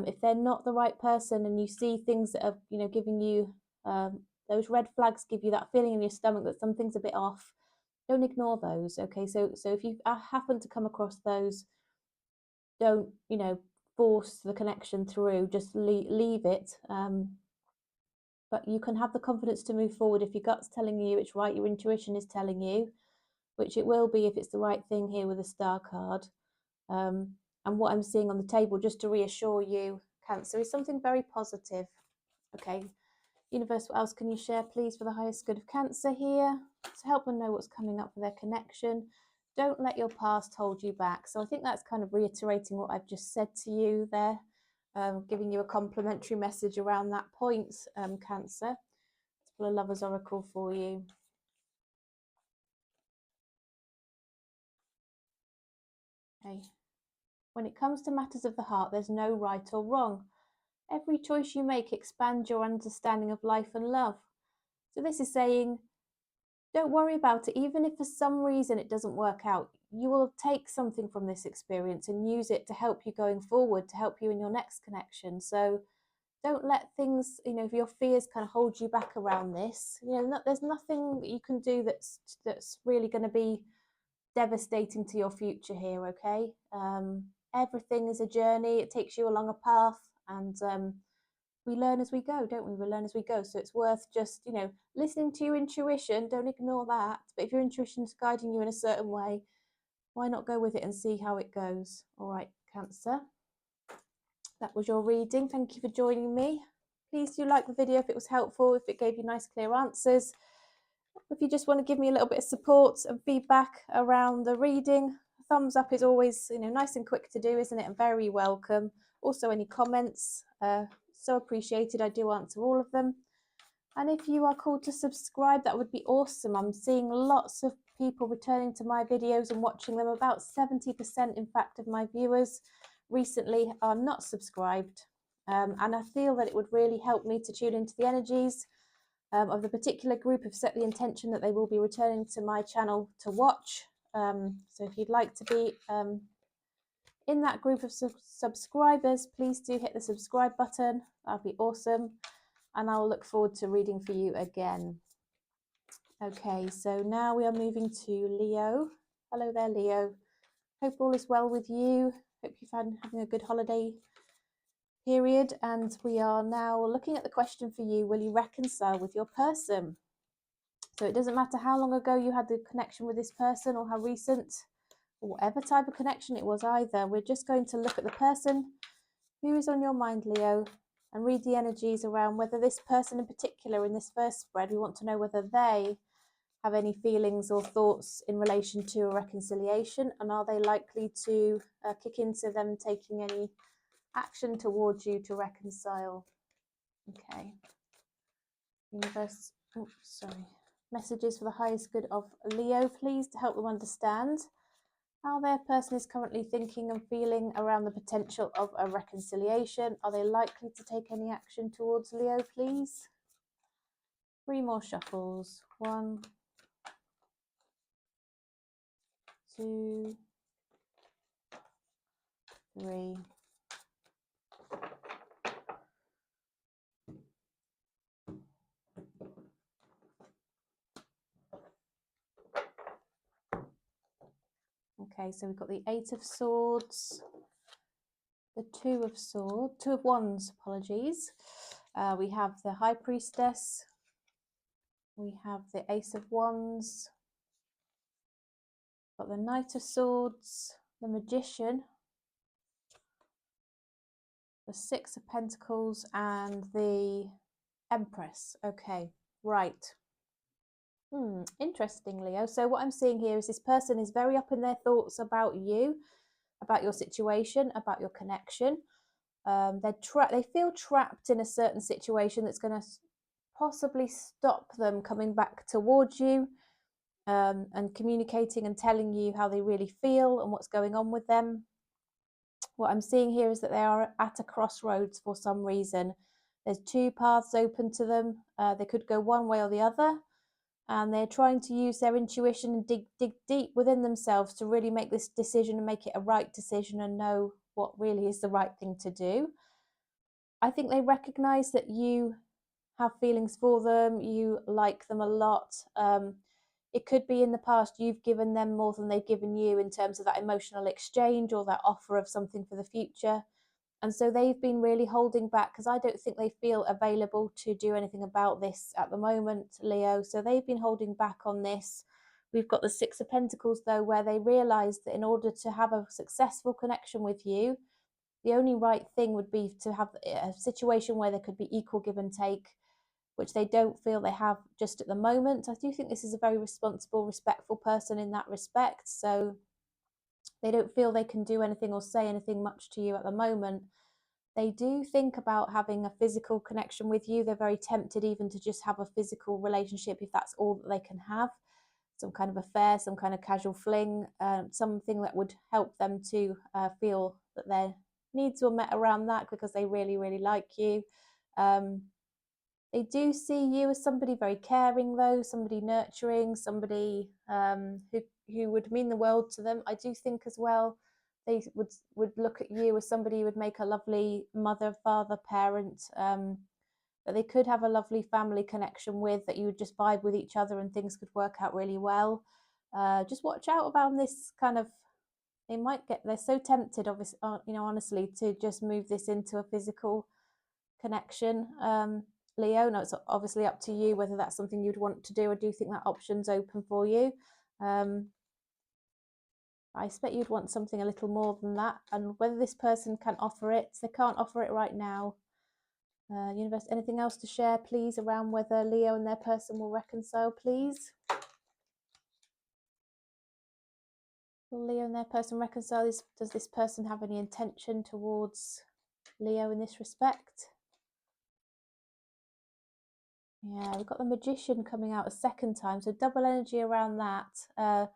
If they're not the right person and you see things that are, you know, giving you those red flags, give you that feeling in your stomach that something's a bit off, don't ignore those, okay? So if you happen to come across those, don't, you know, force the connection through, just leave it. But you can have the confidence to move forward if your gut's telling you it's right, your intuition is telling you, which it will be if it's the right thing here with a star card. And what I'm seeing on the table, just to reassure you, Cancer, is something very positive. Okay, universe, what else can you share, please, for the highest good of Cancer here, to help them know what's coming up for their connection? Don't let your past hold you back. So I think that's kind of reiterating what I've just said to you there, giving you a complimentary message around that point, Cancer. Let's pull a Lover's Oracle for you. Okay. When it comes to matters of the heart, there's no right or wrong. Every choice you make expands your understanding of life and love. So this is saying, don't worry about it. Even if for some reason it doesn't work out, you will take something from this experience and use it to help you going forward, to help you in your next connection. So don't let things, you know, if your fears kind of hold you back around this, you know, there's nothing that you can do that's really going to be devastating to your future here, okay? Everything is a journey. It takes you along a path, and we learn as we go, don't we? We learn as we go. So it's worth just, you know, listening to your intuition. Don't ignore that. But if your intuition's guiding you in a certain way, why not go with it and see how it goes? All right, Cancer. That was your reading. Thank you for joining me. Please do like the video if it was helpful, if it gave you nice, clear answers. If you just want to give me a little bit of support and feedback around the reading, thumbs up is always, you know, nice and quick to do, isn't it? And very welcome. Also, any comments, so appreciated. I do answer all of them. And if you are called to subscribe, that would be awesome. I'm seeing lots of people returning to my videos and watching them. About 70%, in fact, of my viewers recently are not subscribed. And I feel that it would really help me to tune into the energies of the particular group, have set the intention that they will be returning to my channel to watch. So if you'd like to be in that group of subscribers, please do hit the subscribe button. That'd be awesome. And I'll look forward to reading for you again. Okay, so now we are moving to Leo. Hello there, Leo. Hope all is well with you. Hope you've had having a good holiday period. And we are now looking at the question for you: will you reconcile with your person? So it doesn't matter how long ago you had the connection with this person, or how recent, or whatever type of connection it was either. We're just going to look at the person who is on your mind, Leo, and read the energies around whether this person in particular in this first spread, we want to know whether they have any feelings or thoughts in relation to a reconciliation, and are they likely to kick into them taking any action towards you to reconcile? Okay. Universe, oops, sorry. Messages for the highest good of Leo, please, to help them understand how their person is currently thinking and feeling around the potential of a reconciliation. Are they likely to take any action towards Leo, please? 3 more shuffles. 1, 2, 3. Okay, so we've got the 8 of Swords, the 2 of Swords, 2 of Wands, apologies. We have the High Priestess. We have the Ace of Wands. Got the Knight of Swords, the Magician, the 6 of Pentacles, and the Empress. Okay, right. Interesting, Leo. So what I'm seeing here is this person is very up in their thoughts about you, about your situation, about your connection. They feel trapped in a certain situation that's going to possibly stop them coming back towards you and communicating and telling you how they really feel and what's going on with them. What I'm seeing here is that they are at a crossroads for some reason. There's 2 paths open to them. They could go one way or the other. And they're trying to use their intuition and dig deep within themselves to really make this decision and make it a right decision and know what really is the right thing to do. I think they recognize that you have feelings for them, you like them a lot. It could be in the past you've given them more than they've given you in terms of that emotional exchange or that offer of something for the future. And so they've been really holding back because I don't think they feel available to do anything about this at the moment, Leo. So they've been holding back on this. We've got the 6 of Pentacles, though, where they realise that in order to have a successful connection with you, the only right thing would be to have a situation where there could be equal give and take, which they don't feel they have just at the moment. I do think this is a very responsible, respectful person in that respect. So they don't feel they can do anything or say anything much to you at the moment. They do think about having a physical connection with you. They're very tempted even to just have a physical relationship if that's all that they can have. Some kind of affair, some kind of casual fling, something that would help them to feel that their needs were met around that because they really, really like you. They do see you as somebody very caring, though, somebody nurturing, somebody who would mean the world to them. I do think as well they would look at you as somebody who would make a lovely mother, father, parent, that they could have a lovely family connection with, that you would just vibe with each other and things could work out really well. Just watch out about this kind of, they're so tempted, obviously, honestly, to just move this into a physical connection. Leo, no, it's obviously up to you whether that's something you'd want to do. I do think that option's open for you. I expect you'd want something a little more than that, and whether this person can offer it, they can't offer it right now. Universe, anything else to share, please, around whether Leo and their person will reconcile, please? Will Leo and their person reconcile? Does this person have any intention towards Leo in this respect? Yeah, we've got the Magician coming out a second time, so double energy around that.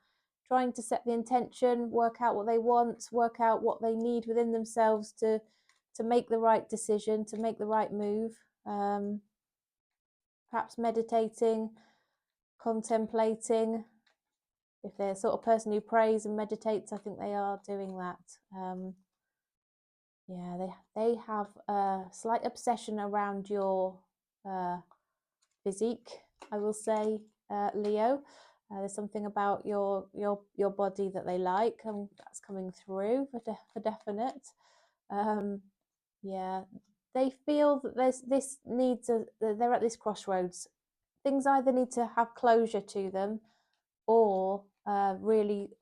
Trying to set the intention, work out what they want, work out what they need within themselves to make the right decision, to make the right move. Perhaps meditating, contemplating. If they're the sort of person who prays and meditates, I think they are doing that. Yeah, they have a slight obsession around your physique, I will say, Leo. There's something about your body that they like, and that's coming through for definite. Yeah, they feel that they're at this crossroads. Things either need to have closure to them, or really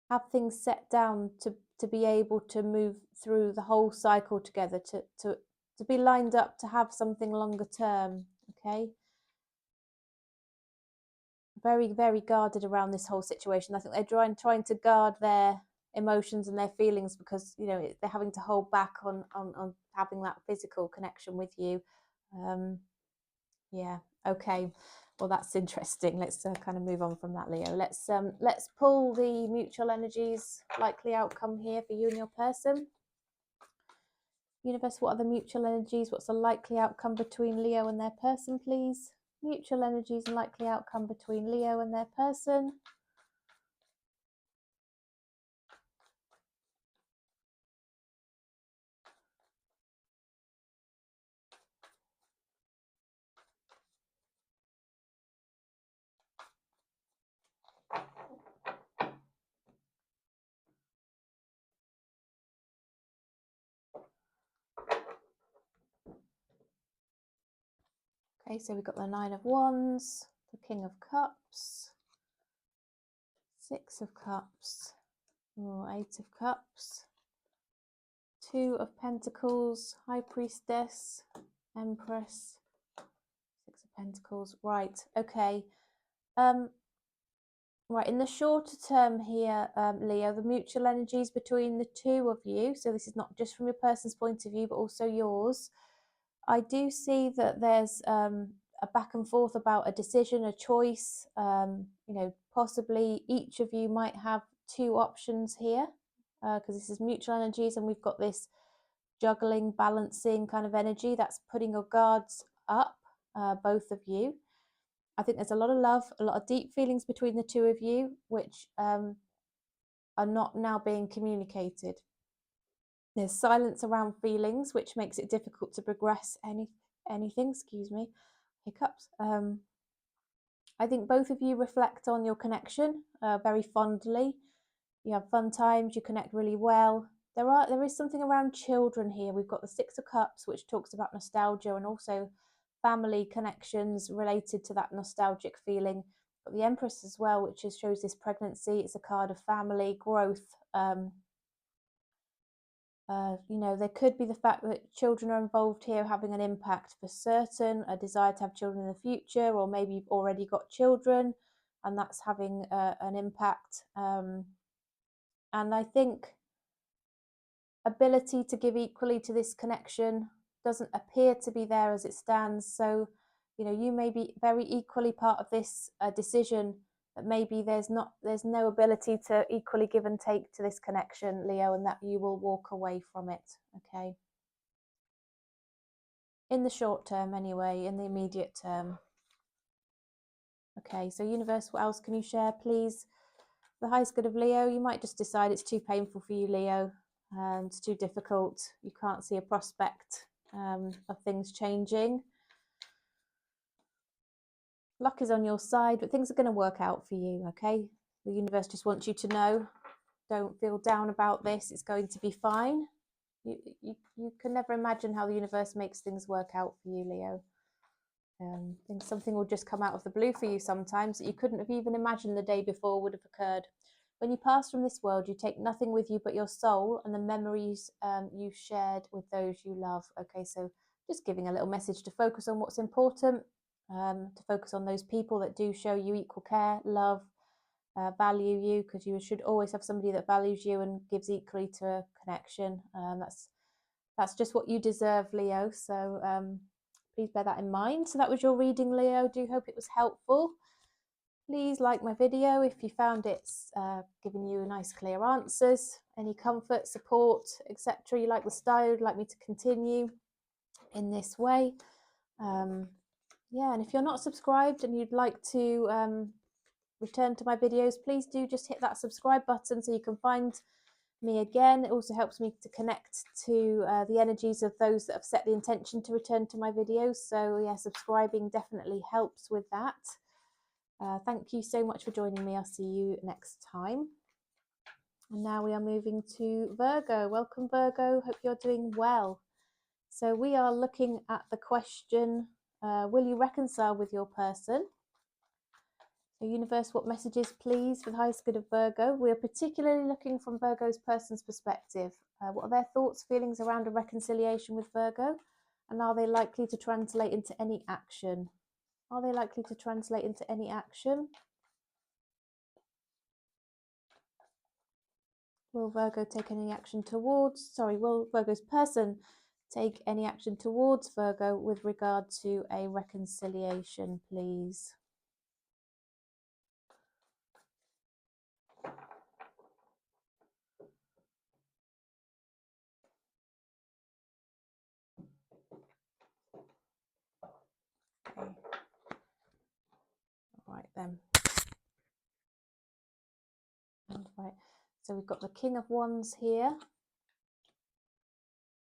have things set down to be able to move through the whole cycle together, to be lined up to have something longer term. Okay. very, very guarded around this whole situation. I think they're trying to guard their emotions and their feelings because, you know, they're having to hold back on having that physical connection with you. Yeah, okay. Well, that's interesting. Let's kind of move on from that, Leo. Let's pull the mutual energies, likely outcome here for you and your person. Universe, what are the mutual energies? What's the likely outcome between Leo and their person, please? Mutual energies and likely outcome between Leo and their person. Okay, so we've got the Nine of Wands, the King of Cups, Six of Cups, Eight of Cups, Two of Pentacles, High Priestess, Empress, Six of Pentacles. Right, okay. Right, in the shorter term here, Leo, the mutual energies between the two of you, so this is not just from your person's point of view, but also yours. I do see that there's a back and forth about a decision, a choice. You know, possibly each of you might have two options here because this is mutual energies and we've got this juggling, balancing kind of energy that's putting your guards up, both of you. I think there's a lot of love, a lot of deep feelings between the two of you, which are not now being communicated. There's silence around feelings, which makes it difficult to progress anything. Excuse me, hiccups. I think both of you reflect on your connection very fondly. You have fun times. You connect really well. There is something around children here. We've got the Six of Cups, which talks about nostalgia and also family connections related to that nostalgic feeling. But the Empress as well, which shows this pregnancy. It's a card of family growth. You know, there could be the fact that children are involved here having an impact for certain, a desire to have children in the future, or maybe you've already got children and that's having an impact. And I think ability to give equally to this connection doesn't appear to be there as it stands. So, you know, you may be very equally part of this decision, but maybe there's no ability to equally give and take to this connection, Leo, and that you will walk away from it. Okay, in the short term anyway, in the immediate term. Okay, so universe, what else can you share, please? The highest good of Leo. You might just decide it's too painful for you, Leo, and it's too difficult. You can't see a prospect of things changing. Luck is on your side, but things are going to work out for you, okay? The universe just wants you to know, don't feel down about this. It's going to be fine. You can never imagine how the universe makes things work out for you, Leo. I think something will just come out of the blue for you sometimes that you couldn't have even imagined the day before would have occurred. When you pass from this world, you take nothing with you but your soul and the memories you shared with those you love. Okay, so just giving a little message to focus on what's important, to focus on those people that do show you equal care, love, value you, because you should always have somebody that values you and gives equally to a connection. That's just what you deserve, Leo. So please bear that in mind. So that was your reading, Leo. Do hope it was helpful. Please like my video if you found it's giving you nice clear answers, any comfort, support, etc. You like the style, you'd like me to continue in this way. Yeah, and if you're not subscribed and you'd like to return to my videos, please do just hit that subscribe button so you can find me again. It also helps me to connect to the energies of those that have set the intention to return to my videos. So yeah, subscribing definitely helps with that. Thank you so much for joining me. I'll see you next time. And now we are moving to Virgo. Welcome, Virgo. Hope you're doing well. So we are looking at the question, will you reconcile with your person? So universe, what messages, please, for the highest good of Virgo? We are particularly looking from Virgo's person's perspective. What are their thoughts, feelings around a reconciliation with Virgo? And are they likely to translate into any action? Are they likely to translate into any action? Will Virgo take any action towards, sorry, will Virgo's person take any action towards Virgo with regard to a reconciliation, please? Okay. All right then. Right. So we've got the King of Wands here.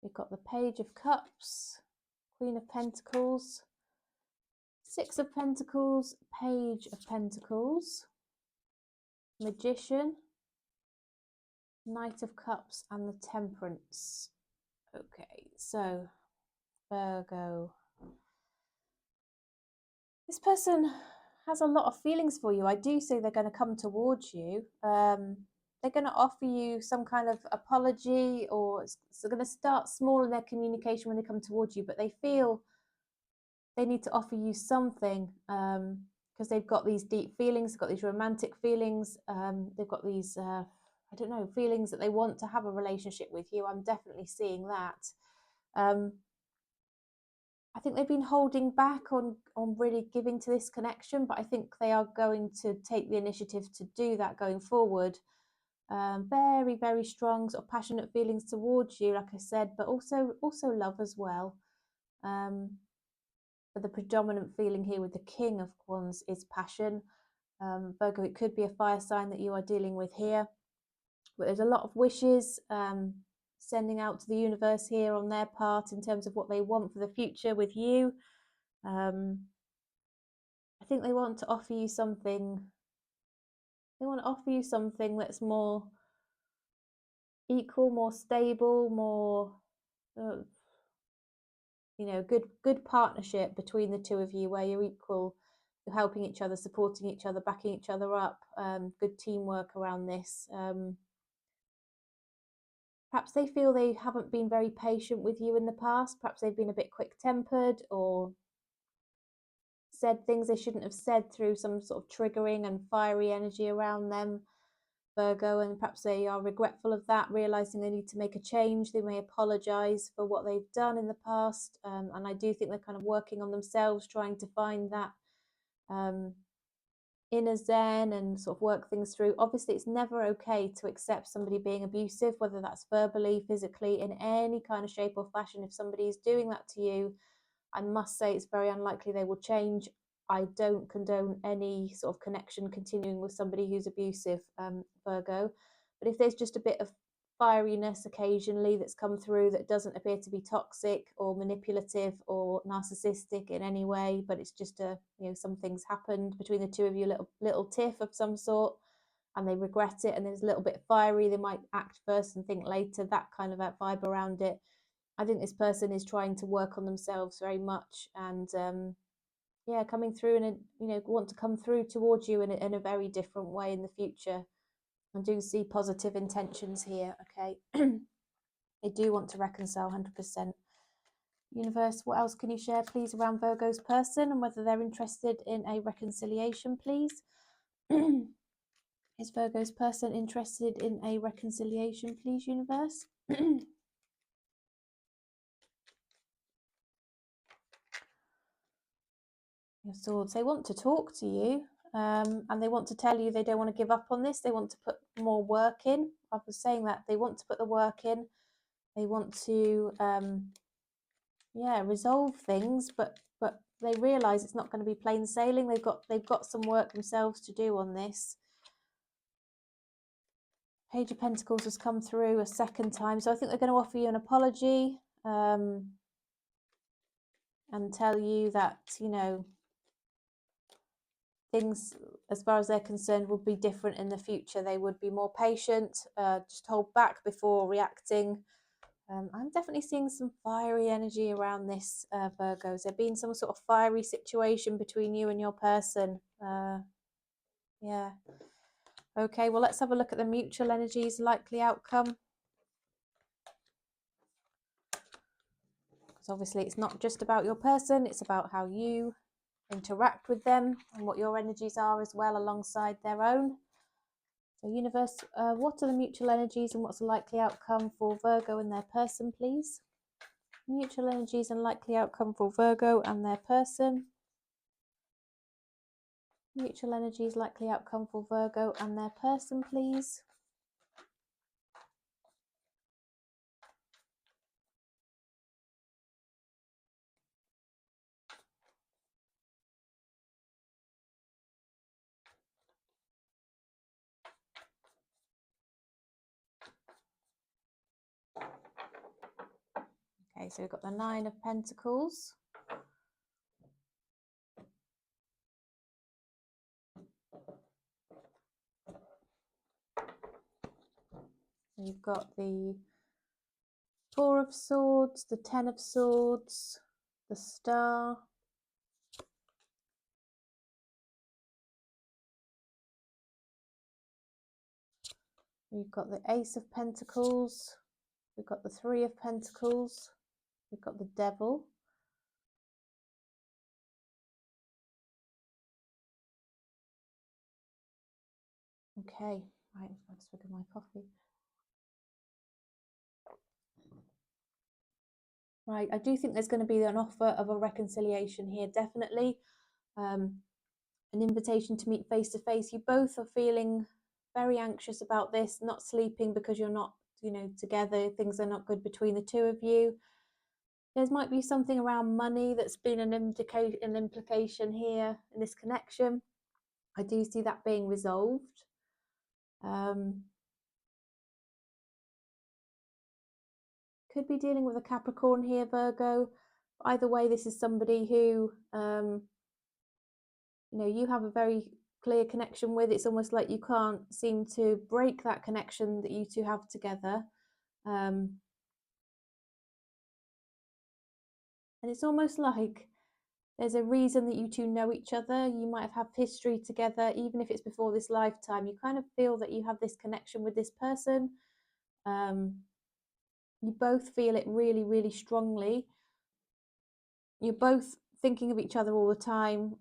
We've got the Page of Cups, Queen of Pentacles, Six of Pentacles, Page of Pentacles, Magician, Knight of Cups, and the Temperance. Okay, so Virgo. This person has a lot of feelings for you. I do say they're going to come towards you. They're going to offer you some kind of apology, or they're going to start small in their communication when they come towards you, but they feel they need to offer you something because they've got these deep feelings, they've got these romantic feelings, they've got these, I don't know, feelings that they want to have a relationship with you. I'm definitely seeing that. I think they've been holding back on really giving to this connection, but I think they are going to take the initiative to do that going forward. Very, very strong sort of passionate feelings towards you, like I said, but also love as well. But the predominant feeling here with the King of Wands is passion. Virgo, it could be a fire sign that you are dealing with here, but there's a lot of wishes sending out to the universe here on their part in terms of what they want for the future with you. I think they want to offer you something. They want to offer you something that's more equal, more stable, more, you know, good partnership between the two of you, where you're equal, you're helping each other, supporting each other, backing each other up. Good teamwork around this. Perhaps they feel they haven't been very patient with you in the past. Perhaps they've been a bit quick-tempered or said things they shouldn't have said through some sort of triggering and fiery energy around them, Virgo, and perhaps they are regretful of that, realizing they need to make a change. They may apologize for what they've done in the past, and I do think they're kind of working on themselves, trying to find that inner zen and sort of work things through. Obviously, it's never okay to accept somebody being abusive, whether that's verbally, physically, in any kind of shape or fashion. If somebody is doing that to you, I must say it's very unlikely they will change. I don't condone any sort of connection continuing with somebody who's abusive, Virgo. But if there's just a bit of fieriness occasionally that's come through that doesn't appear to be toxic or manipulative or narcissistic in any way, but it's just some things happened between the two of you, little tiff of some sort, and they regret it, and there's a little bit fiery, they might act first and think later, that kind of a vibe around it. I think this person is trying to work on themselves very much, and coming through and want to come through towards you in a very different way in the future. I do see positive intentions here. Okay. They do want to reconcile 100%. Universe, what else can you share, please, around Virgo's person and whether they're interested in a reconciliation, please? Is Virgo's person interested in a reconciliation, please, universe? Your swords, they want to talk to you, and they want to tell you they don't want to give up on this. They want to put more work in. I was saying that they want to put the work in. They want to resolve things, but they realize it's not going to be plain sailing. They've got some work themselves to do on this. Page of Pentacles has come through a second time, so I think they're going to offer you an apology, and tell you that things, as far as they're concerned, would be different in the future. They would be more patient, just hold back before reacting. I'm definitely seeing some fiery energy around this, Virgos. There been some sort of fiery situation between you and your person. Yeah. Okay, well, let's have a look at the mutual energies, likely outcome. Because obviously it's not just about your person, it's about how you interact with them and what your energies are as well alongside their own. So universe, what are the mutual energies and what's the likely outcome for Virgo and their person, please? Mutual energies and likely outcome for Virgo and their person. Mutual energies, likely outcome for Virgo and their person, please. Okay, so we've got the Nine of Pentacles. You've got the Four of Swords, the Ten of Swords, the Star. We've got the Ace of Pentacles. We've got the Three of Pentacles. We've got the Devil. Okay, right, I'll just look at my coffee. Right, I do think there's going to be an offer of a reconciliation here, definitely. An invitation to meet face to face. You both are feeling very anxious about this, not sleeping because you're not, together. Things are not good between the two of you. There might be something around money that's been an implication here in this connection. I do see that being resolved. Could be dealing with a Capricorn here, Virgo. Either way, this is somebody who, you have a very clear connection with. It's almost like you can't seem to break that connection that you two have together. And it's almost like there's a reason that you two know each other. You might have had history together, even if it's before this lifetime. You kind of feel that you have this connection with this person. You both feel it really, really strongly. You're both thinking of each other all the time,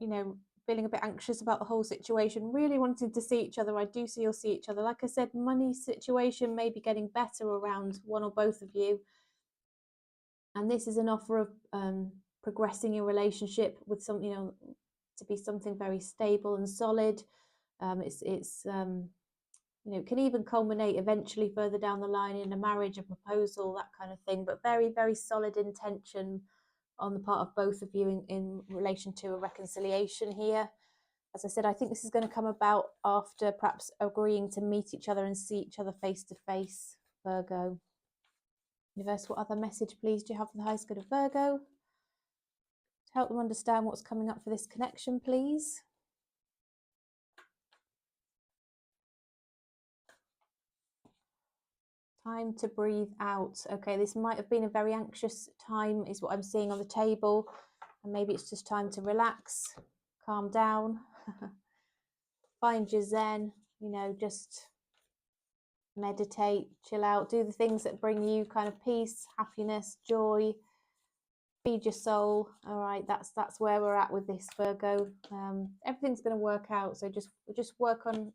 feeling a bit anxious about the whole situation, really wanting to see each other. I do see you'll see each other. Like I said, money situation may be getting better around one or both of you. And this is an offer of progressing your relationship with something, to be something very stable and solid. It can even culminate eventually further down the line in a marriage, a proposal, that kind of thing, but very, very solid intention on the part of both of you in relation to a reconciliation here. As I said, I think this is going to come about after perhaps agreeing to meet each other and see each other face to face, Virgo. Universe, what other message, please, do you have for the highest good of Virgo? To help them understand what's coming up for this connection, please. Time to breathe out. Okay, this might have been a very anxious time, is what I'm seeing on the table. And maybe it's just time to relax, calm down, find your zen, just meditate, chill out, do the things that bring you kind of peace, happiness, joy, feed your soul. All right, that's where we're at with this, Virgo. Everything's going to work out, so just work on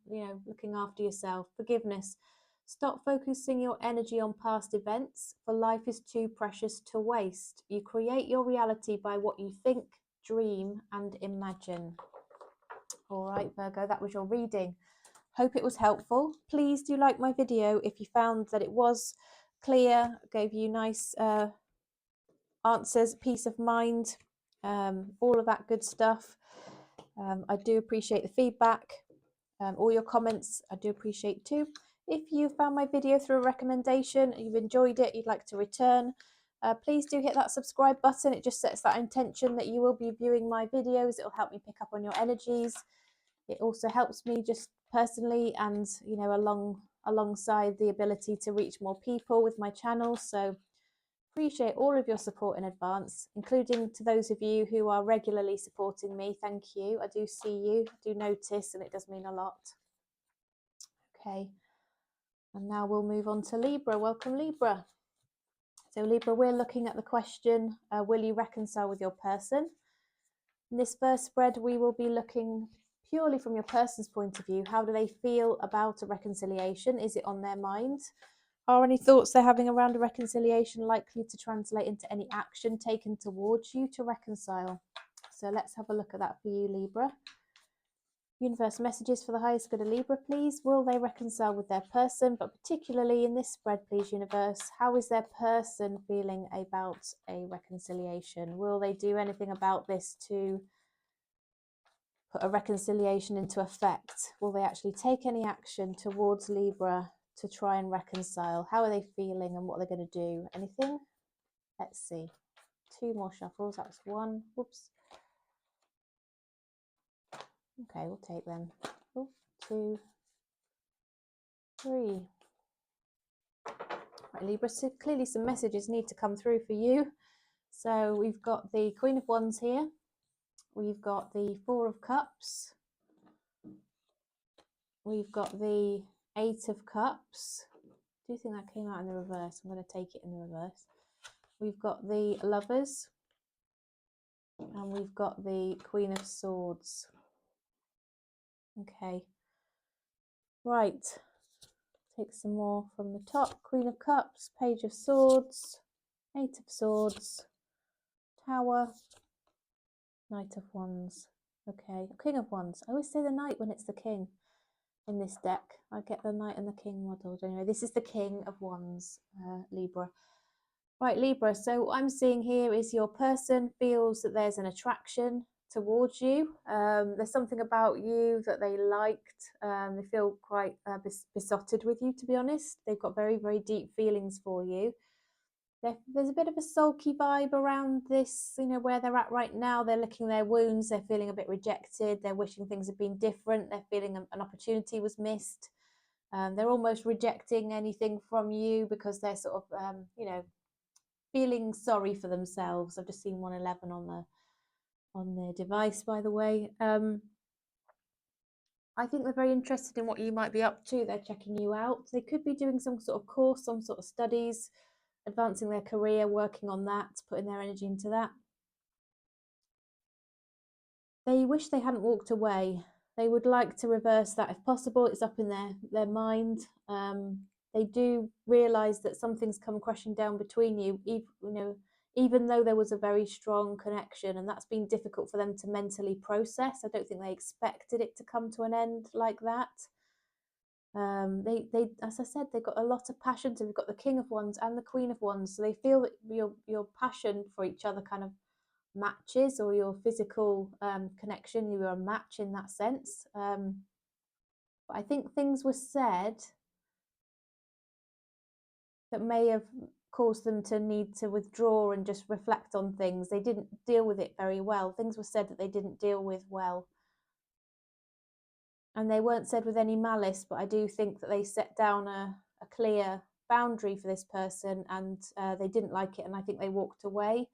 looking after yourself. Forgiveness. Stop focusing your energy on past events, for life is too precious to waste. You create your reality by what you think, dream and imagine. All right, Virgo, that was your reading. Hope it was helpful. Please do like my video if you found that it was clear, gave you nice answers, peace of mind, all of that good stuff. I do appreciate the feedback, all your comments, I do appreciate too. If you found my video through a recommendation, you've enjoyed it, you'd like to return, please do hit that subscribe button. It just sets that intention that you will be viewing my videos. It'll help me pick up on your energies. It also helps me just personally and alongside the ability to reach more people with my channel. So appreciate all of your support in advance, including to those of you who are regularly supporting me. Thank you. I do see you, I do notice, and it does mean a lot. Okay, and now we'll move on to Libra. Welcome, Libra. So Libra, we're looking at the question, will you reconcile with your person? In this first spread, we will be looking purely from your person's point of view, how do they feel about a reconciliation? Is it on their mind? Are any thoughts they're having around a reconciliation likely to translate into any action taken towards you to reconcile? So let's have a look at that for you, Libra. Universe messages for the highest good of Libra, please. Will they reconcile with their person? But particularly in this spread, please, universe, how is their person feeling about a reconciliation? Will they do anything about this to put a reconciliation into effect? Will they actually take any action towards Libra to try and reconcile? How are they feeling and what are they going to do? Anything? Let's see. 2 more shuffles. That's 1. Whoops. Okay, we'll take them. 2, 3. Right, Libra, so clearly some messages need to come through for you. So we've got the Queen of Wands here. We've got the 4 of Cups. We've got the 8 of Cups. I do think that came out in the reverse. I'm going to take it in the reverse. We've got the Lovers. And we've got the Queen of Swords. Okay. Right. Take some more from the top. Queen of Cups, Page of Swords, 8 of Swords, Tower, Knight of Wands. Okay, King of Wands. I always say the Knight when it's the King in this deck. I get the Knight and the King modelled. Anyway, this is the King of Wands, Libra. Right, Libra, so what I'm seeing here is your person feels that there's an attraction towards you. There's something about you that they liked. They feel quite besotted with you, to be honest. They've got very, very deep feelings for you. There's a bit of a sulky vibe around this, you know, where they're at right now. They're licking their wounds. They're feeling a bit rejected. They're wishing things had been different. They're feeling an opportunity was missed. They're almost rejecting anything from you because they're sort of, you know, feeling sorry for themselves. I've just seen 111 on the device, by the way. I think they're very interested in what you might be up to. They're checking you out. They could be doing some sort of course, some sort of studies, advancing their career, working on that, putting their energy into that. They wish they hadn't walked away. They would like to reverse that if possible. It's up in their mind. They do realise that something's come crashing down between you, even though there was a very strong connection, and that's been difficult for them to mentally process. I don't think they expected it to come to an end like that. They, as I said, they've got a lot of passion. So we've got the King of Wands and the Queen of Wands. So they feel that your passion for each other kind of matches, or your physical connection. You are a match in that sense. But I think things were said that may have caused them to need to withdraw and just reflect on things. They didn't deal with it very well. Things were said that they didn't deal with well. And they weren't said with any malice, but I do think that they set down a clear boundary for this person, and they didn't like it, and I think they walked away.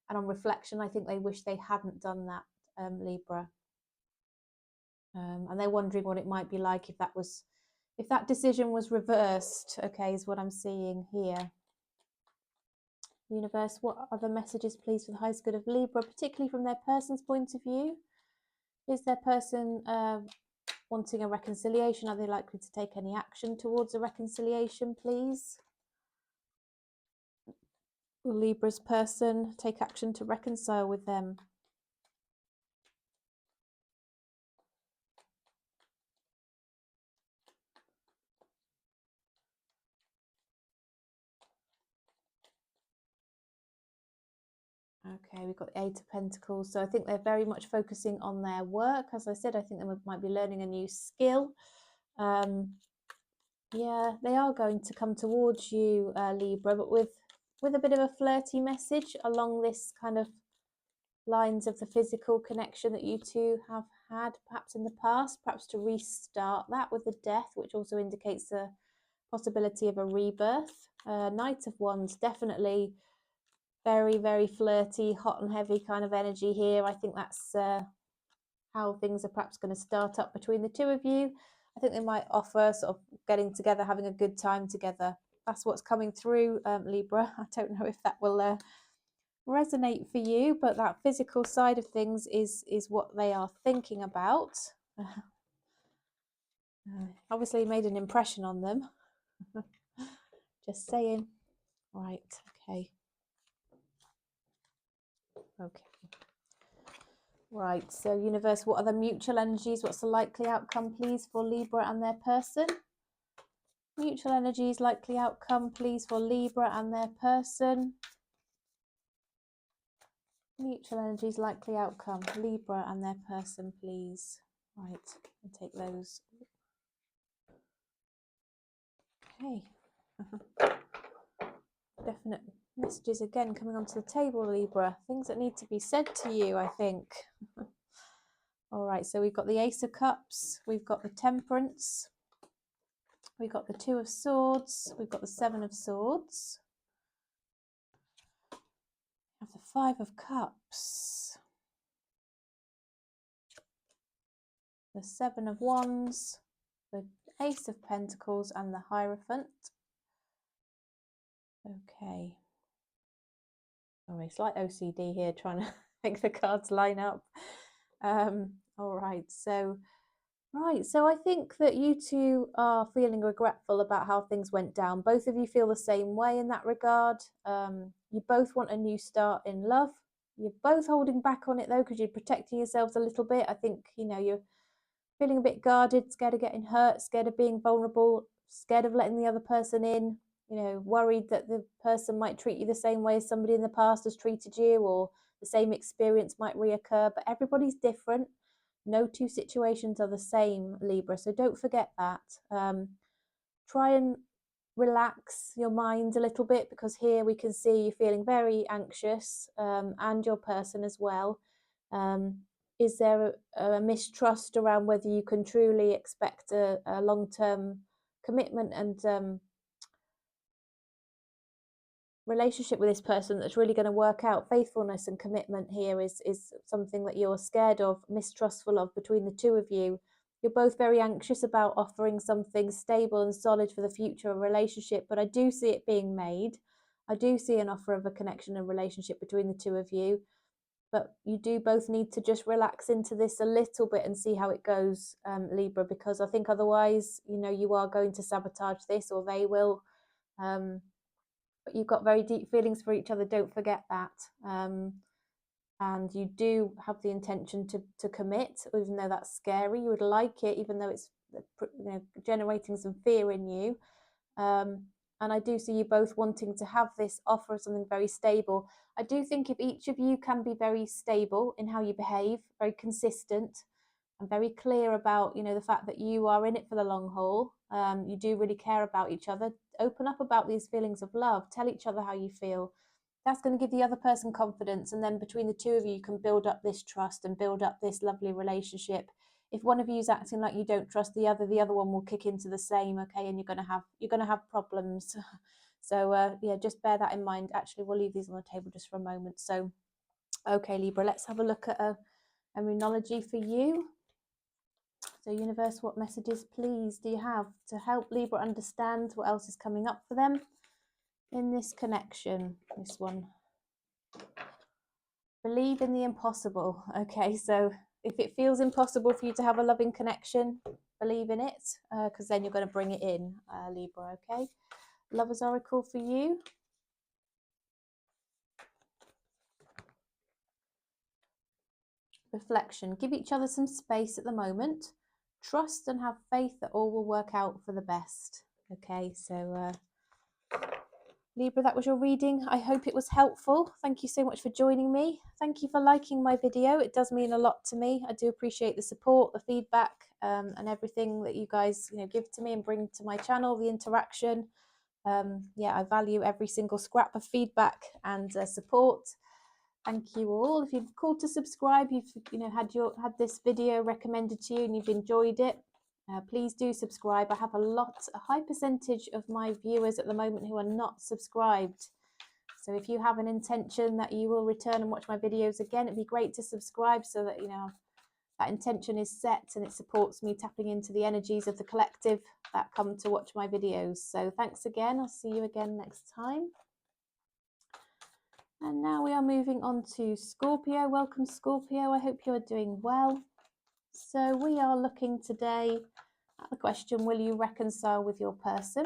And on reflection, I think they wish they hadn't done that, Libra. And they're wondering what it might be like if that decision was reversed, okay, is what I'm seeing here. Universe, what other messages, please, for the highest good of Libra, particularly from their person's point of view? Is their person wanting a reconciliation? Are they likely to take any action towards a reconciliation, please? Will Libra's person take action to reconcile with them? Okay, we've got the 8 of Pentacles. So I think they're very much focusing on their work. As I said, I think they might be learning a new skill. Yeah, they are going to come towards you, Libra, but with a bit of a flirty message along this kind of lines of the physical connection that you two have had perhaps in the past, perhaps to restart that with the Death, which also indicates the possibility of a rebirth. Knight of Wands, definitely very, very flirty, hot and heavy kind of energy here. I think that's how things are perhaps going to start up between the two of you. I think they might offer sort of getting together, having a good time together. That's what's coming through, Libra. I don't know if that will resonate for you, but that physical side of things is what they are thinking about. Obviously made an impression on them. Just saying. Right, okay. Okay. Right, so universe, what are the mutual energies? What's the likely outcome, please, for Libra and their person? Mutual energies, likely outcome, please, for Libra and their person. Mutual energies, likely outcome, Libra and their person, please. Right, I'll take those. Okay. Definite messages again coming onto the table, Libra. Things that need to be said to you, I think. All right, so we've got the Ace of Cups, we've got the Temperance, we've got the Two of Swords, we've got the Seven of Swords, we have the Five of Cups, the Seven of Wands, the Ace of Pentacles, and the Hierophant. Okay. Sorry, slight OCD here, trying to make the cards line up. All right, so I think that you two are feeling regretful about how things went down. Both of you feel the same way in that regard. You both want a new start in love. You're both holding back on it though, because you're protecting yourselves a little bit. I think, you know, you're feeling a bit guarded, scared of getting hurt, scared of being vulnerable, scared of letting the other person in, you know, worried that the person might treat you the same way as somebody in the past has treated you, or the same experience might reoccur. But everybody's different. No two situations are the same, Libra, so don't forget that. Try and relax your mind a little bit, because here we can see you feeling very anxious, and your person as well. Is there a mistrust around whether you can truly expect a long-term commitment and relationship with this person that's really going to work out? Faithfulness and commitment here is something that you're scared of, mistrustful of between the two of you. You're both very anxious about offering something stable and solid for the future of a relationship, but I do see it being made. I do see an offer of a connection and relationship between the two of you, but you do both need to just relax into this a little bit and see how it goes, Libra, because I think otherwise, you know, you are going to sabotage this, or they will. But you've got very deep feelings for each other, don't forget that. And you do have the intention to commit, even though that's scary. You would like it, even though it's, you know, generating some fear in you. And I do see you both wanting to have this offer of something very stable. I do think if each of you can be very stable in how you behave, very consistent, and very clear about, you know, the fact that you are in it for the long haul, you do really care about each other, open up about these feelings of love, tell each other how you feel. That's going to give the other person confidence, and then between the two of you, you can build up this trust and build up this lovely relationship. If one of you is acting like you don't trust the other one will kick into the same, okay, and you're going to have problems. So yeah, just bear that in mind. Actually, we'll leave these on the table just for a moment. So okay, Libra, let's have a look at a numerology for you. So universe, what messages please do you have to help Libra understand what else is coming up for them in this connection? This one. Believe in the impossible. Okay, so if it feels impossible for you to have a loving connection, believe in it, because then you're going to bring it in, Libra, okay? Lover's Oracle for you. Reflection. Give each other some space at the moment. Trust and have faith that all will work out for the best. Okay, so Libra, that was your reading. I hope it was helpful. Thank you so much for joining me. Thank you for liking my video. It does mean a lot to me. I do appreciate the support, the feedback, and everything that you guys, you know, give to me and bring to my channel, the interaction. Yeah, I value every single scrap of feedback and support. Thank you all. If you've called to subscribe, you've had this video recommended to you and you've enjoyed it, please do subscribe. I have a high percentage of my viewers at the moment who are not subscribed. So if you have an intention that you will return and watch my videos again, it'd be great to subscribe so that, you know, that intention is set and it supports me tapping into the energies of the collective that come to watch my videos. So thanks again. I'll see you again next time. And now we are moving on to Scorpio. Welcome, Scorpio. I hope you are doing well. So we are looking today at the question, will you reconcile with your person?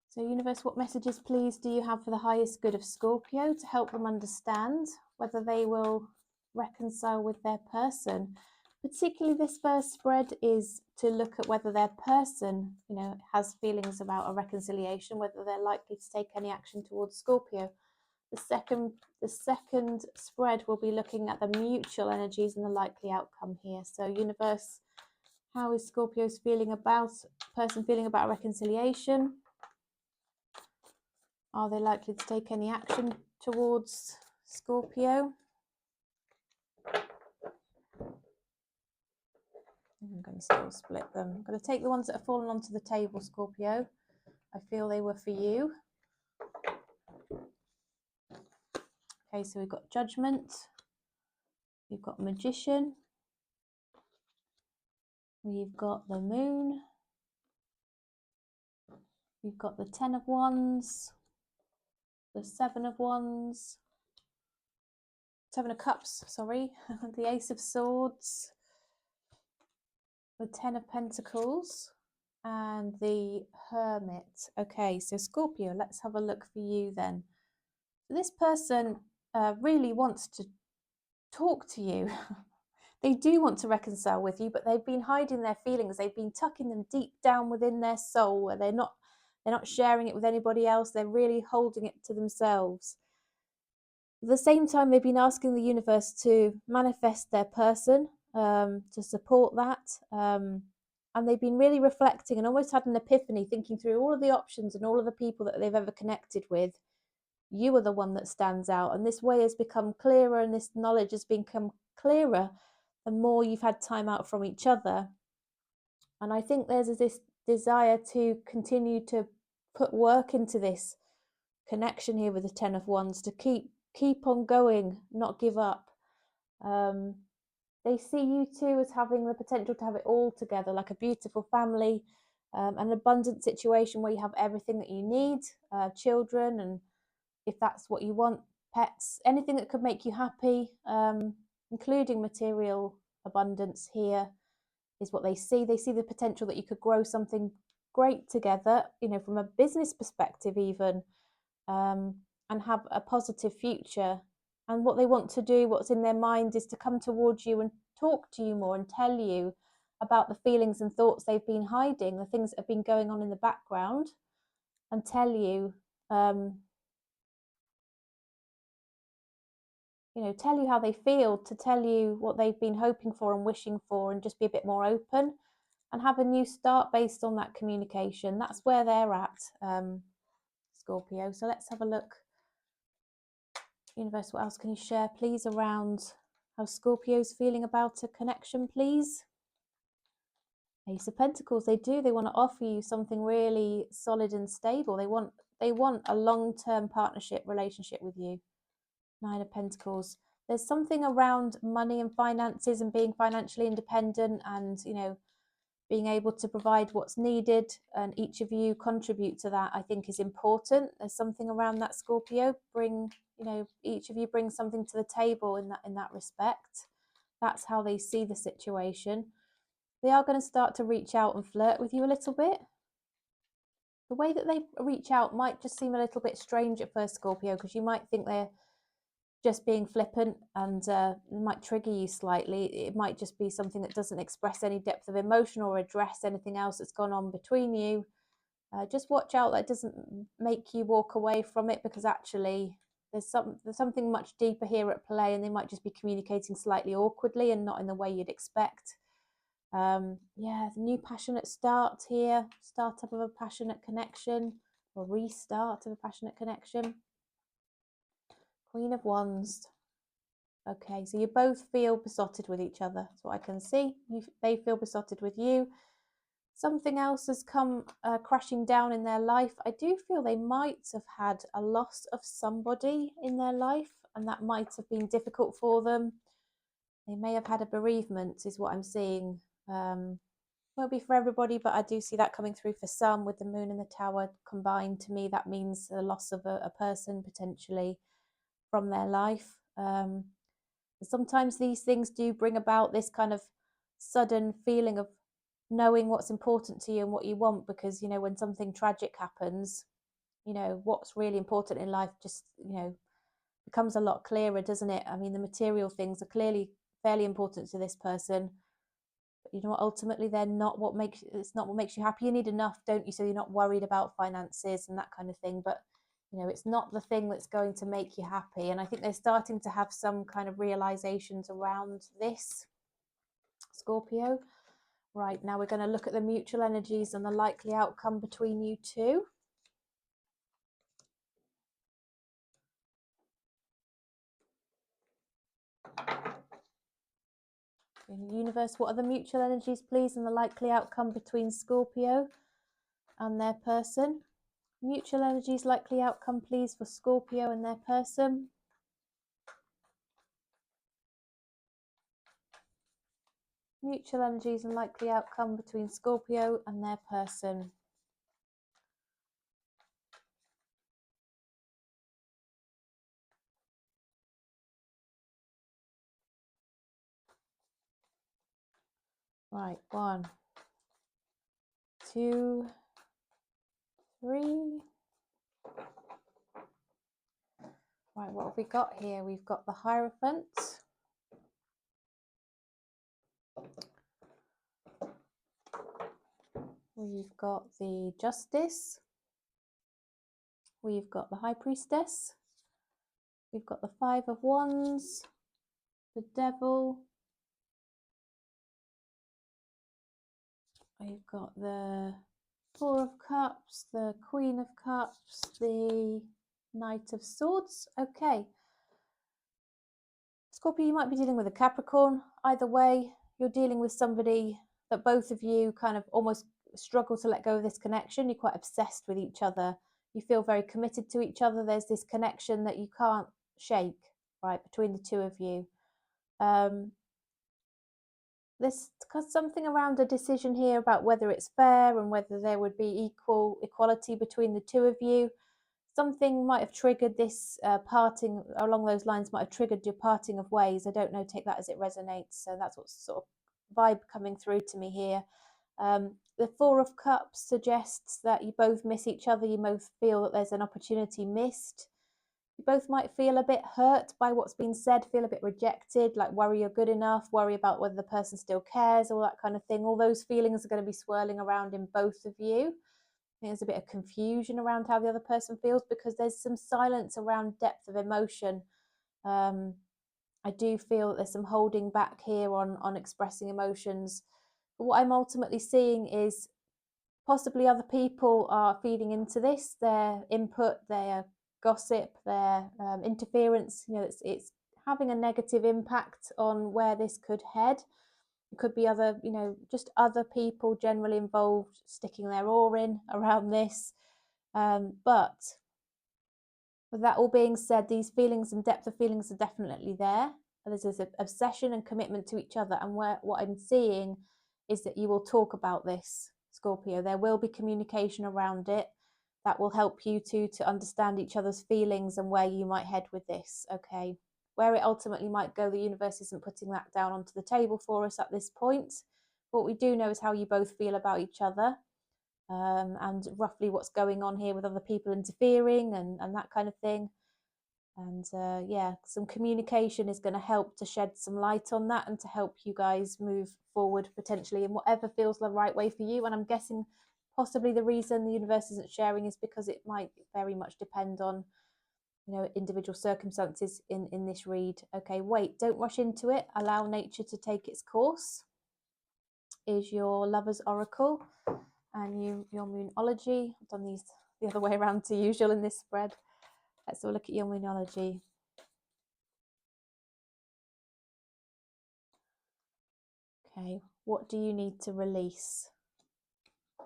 So universe, what messages please do you have for the highest good of Scorpio to help them understand whether they will reconcile with their person? Particularly this first spread is to look at whether their person, has feelings about a reconciliation, whether they're likely to take any action towards Scorpio. The second spread will be looking at the mutual energies and the likely outcome here. So universe, how is Scorpio's person feeling about reconciliation? Are they likely to take any action towards Scorpio? I'm going to still split them. I'm going to take the ones that have fallen onto the table, Scorpio. I feel they were for you. Okay, so we've got Judgment. We've got Magician. We've got the Moon. We've got the 10 of Wands. The 7 of Wands. 7 of Cups, sorry. The Ace of Swords. The 10 of Pentacles. And the Hermit. Okay, so Scorpio, let's have a look for you then. This person really wants to talk to you. They do want to reconcile with you, but they've been hiding their feelings. They've been tucking them deep down within their soul, where they're not sharing it with anybody else. They're really holding it to themselves. At the same time, they've been asking the universe to manifest their person, to support that. And they've been really reflecting and almost had an epiphany, thinking through all of the options and all of the people that they've ever connected with. You are the one that stands out, and this way has become clearer, and this knowledge has become clearer the more you've had time out from each other. And I think there's this desire to continue to put work into this connection here with the 10 of Wands, to keep on going, not give up. They see you two as having the potential to have it all together, like a beautiful family, an abundant situation where you have everything that you need, children, and if that's what you want, pets, anything that could make you happy, including material abundance here, is what they see. They see the potential that you could grow something great together, from a business perspective even, and have a positive future. And what they want to do, what's in their mind, is to come towards you and talk to you more and tell you about the feelings and thoughts they've been hiding, the things that have been going on in the background, and tell you how they feel, to tell you what they've been hoping for and wishing for, and just be a bit more open and have a new start based on that communication. That's where they're at, Scorpio. So let's have a look. Universe, what else can you share, please, around how Scorpio's feeling about a connection, please? Ace of Pentacles, they want to offer you something really solid and stable. They want a long-term partnership relationship with you. 9 of Pentacles. There's something around money and finances and being financially independent, and being able to provide what's needed, and each of you contribute to that, I think, is important. There's something around that, Scorpio. Each of you bring something to the table in that respect. That's how they see the situation. They are going to start to reach out and flirt with you a little bit. The way that they reach out might just seem a little bit strange at first, Scorpio, because you might think they're just being flippant, and it might trigger you slightly. It might just be something that doesn't express any depth of emotion or address anything else that's gone on between you. Just watch out that it doesn't make you walk away from it, because actually there's something much deeper here at play, and they might just be communicating slightly awkwardly and not in the way you'd expect. The new passionate start here, startup of a passionate connection, or restart of a passionate connection. Queen of Wands. Okay, so you both feel besotted with each other. That's what I can see. They feel besotted with you. Something else has come crashing down in their life. I do feel they might have had a loss of somebody in their life, and that might have been difficult for them. They may have had a bereavement, is what I'm seeing. Won't be for everybody, but I do see that coming through for some, with the Moon and the Tower combined. To me, that means a loss of a person potentially from their life. Sometimes these things do bring about this kind of sudden feeling of knowing what's important to you and what you want, because, you know, when something tragic happens, you know, what's really important in life just, you know, becomes a lot clearer, doesn't it? I mean, the material things are clearly fairly important to this person, but you know what, ultimately they're not what makes, it's not what makes you happy. You need enough, don't you, so you're not worried about finances and that kind of thing, but you know, it's not the thing that's going to make you happy. And I think they're starting to have some kind of realizations around this, Scorpio. Right, now we're going to look at the mutual energies and the likely outcome between you two. In the universe, what are the mutual energies, please, and the likely outcome between Scorpio and their person? Mutual energies, likely outcome, please, for Scorpio and their person. Mutual energies and likely outcome between Scorpio and their person. Right, 1, 2, 3. Right, what have we got here? We've got the Hierophant. We've got the Justice. We've got the High Priestess. We've got the 5 of Wands, the Devil. We've got the 4 of Cups, the Queen of Cups, the Knight of Swords. Okay. Scorpio, you might be dealing with a Capricorn. Either way, you're dealing with somebody that both of you kind of almost struggle to let go of this connection. You're quite obsessed with each other. You feel very committed to each other. There's this connection that you can't shake, right, between the two of you. There's something around a decision here about whether it's fair and whether there would be equality between the two of you. Something might have triggered this parting along those lines, might have triggered your parting of ways. I don't know, take that as it resonates. So that's what's sort of vibe coming through to me here. The 4 of Cups suggests that you both miss each other. You both feel that there's an opportunity missed. You both might feel a bit hurt by what's been said, feel a bit rejected, like worry you're good enough, worry about whether the person still cares, all that kind of thing. All those feelings are going to be swirling around in both of you. There's a bit of confusion around how the other person feels because there's some silence around depth of emotion. I do feel that there's some holding back here on expressing emotions. But what I'm ultimately seeing is possibly other people are feeding into this, their input, their gossip, their interference. You know, it's having a negative impact on where this could head. It could be other, you know, just other people generally involved sticking their oar in around this. But with that all being said, these feelings and depth of feelings are definitely there. There's this obsession and commitment to each other. And what I'm seeing is that you will talk about this, Scorpio. There will be communication around it that will help you two to understand each other's feelings and where you might head with this, okay? Where it ultimately might go, the universe isn't putting that down onto the table for us at this point. What we do know is how you both feel about each other, and roughly what's going on here with other people interfering and that kind of thing. And yeah, some communication is going to help to shed some light on that and to help you guys move forward potentially in whatever feels the right way for you. And I'm guessing possibly the reason the universe isn't sharing is because it might very much depend on, you know, individual circumstances in this read. Okay, wait, don't rush into it. Allow nature to take its course. Is your lover's oracle and your moonology. I've done these the other way around to usual in this spread. Let's have a look at your moonology. Okay, what do you need to release?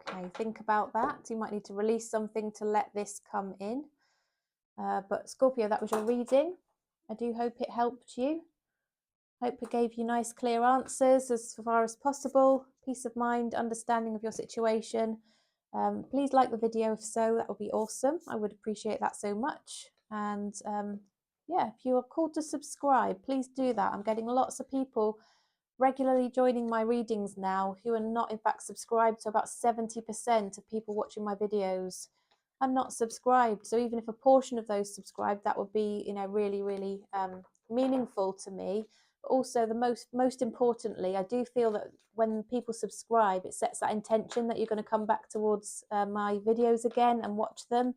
Okay, think about that. You might need to release something to let this come in. But Scorpio, that was your reading. I do hope it helped you. Hope it gave you nice, clear answers as far as possible. Peace of mind, understanding of your situation. Please like the video if so, that would be awesome. I would appreciate that so much. And yeah, if you are called to subscribe, please do that. I'm getting lots of people regularly joining my readings now who are not in fact subscribed. So about 70% of people watching my videos are not subscribed. So even if a portion of those subscribed, that would be, you know, really, really meaningful to me. But also the most importantly, I do feel that when people subscribe, it sets that intention that you're going to come back towards my videos again and watch them.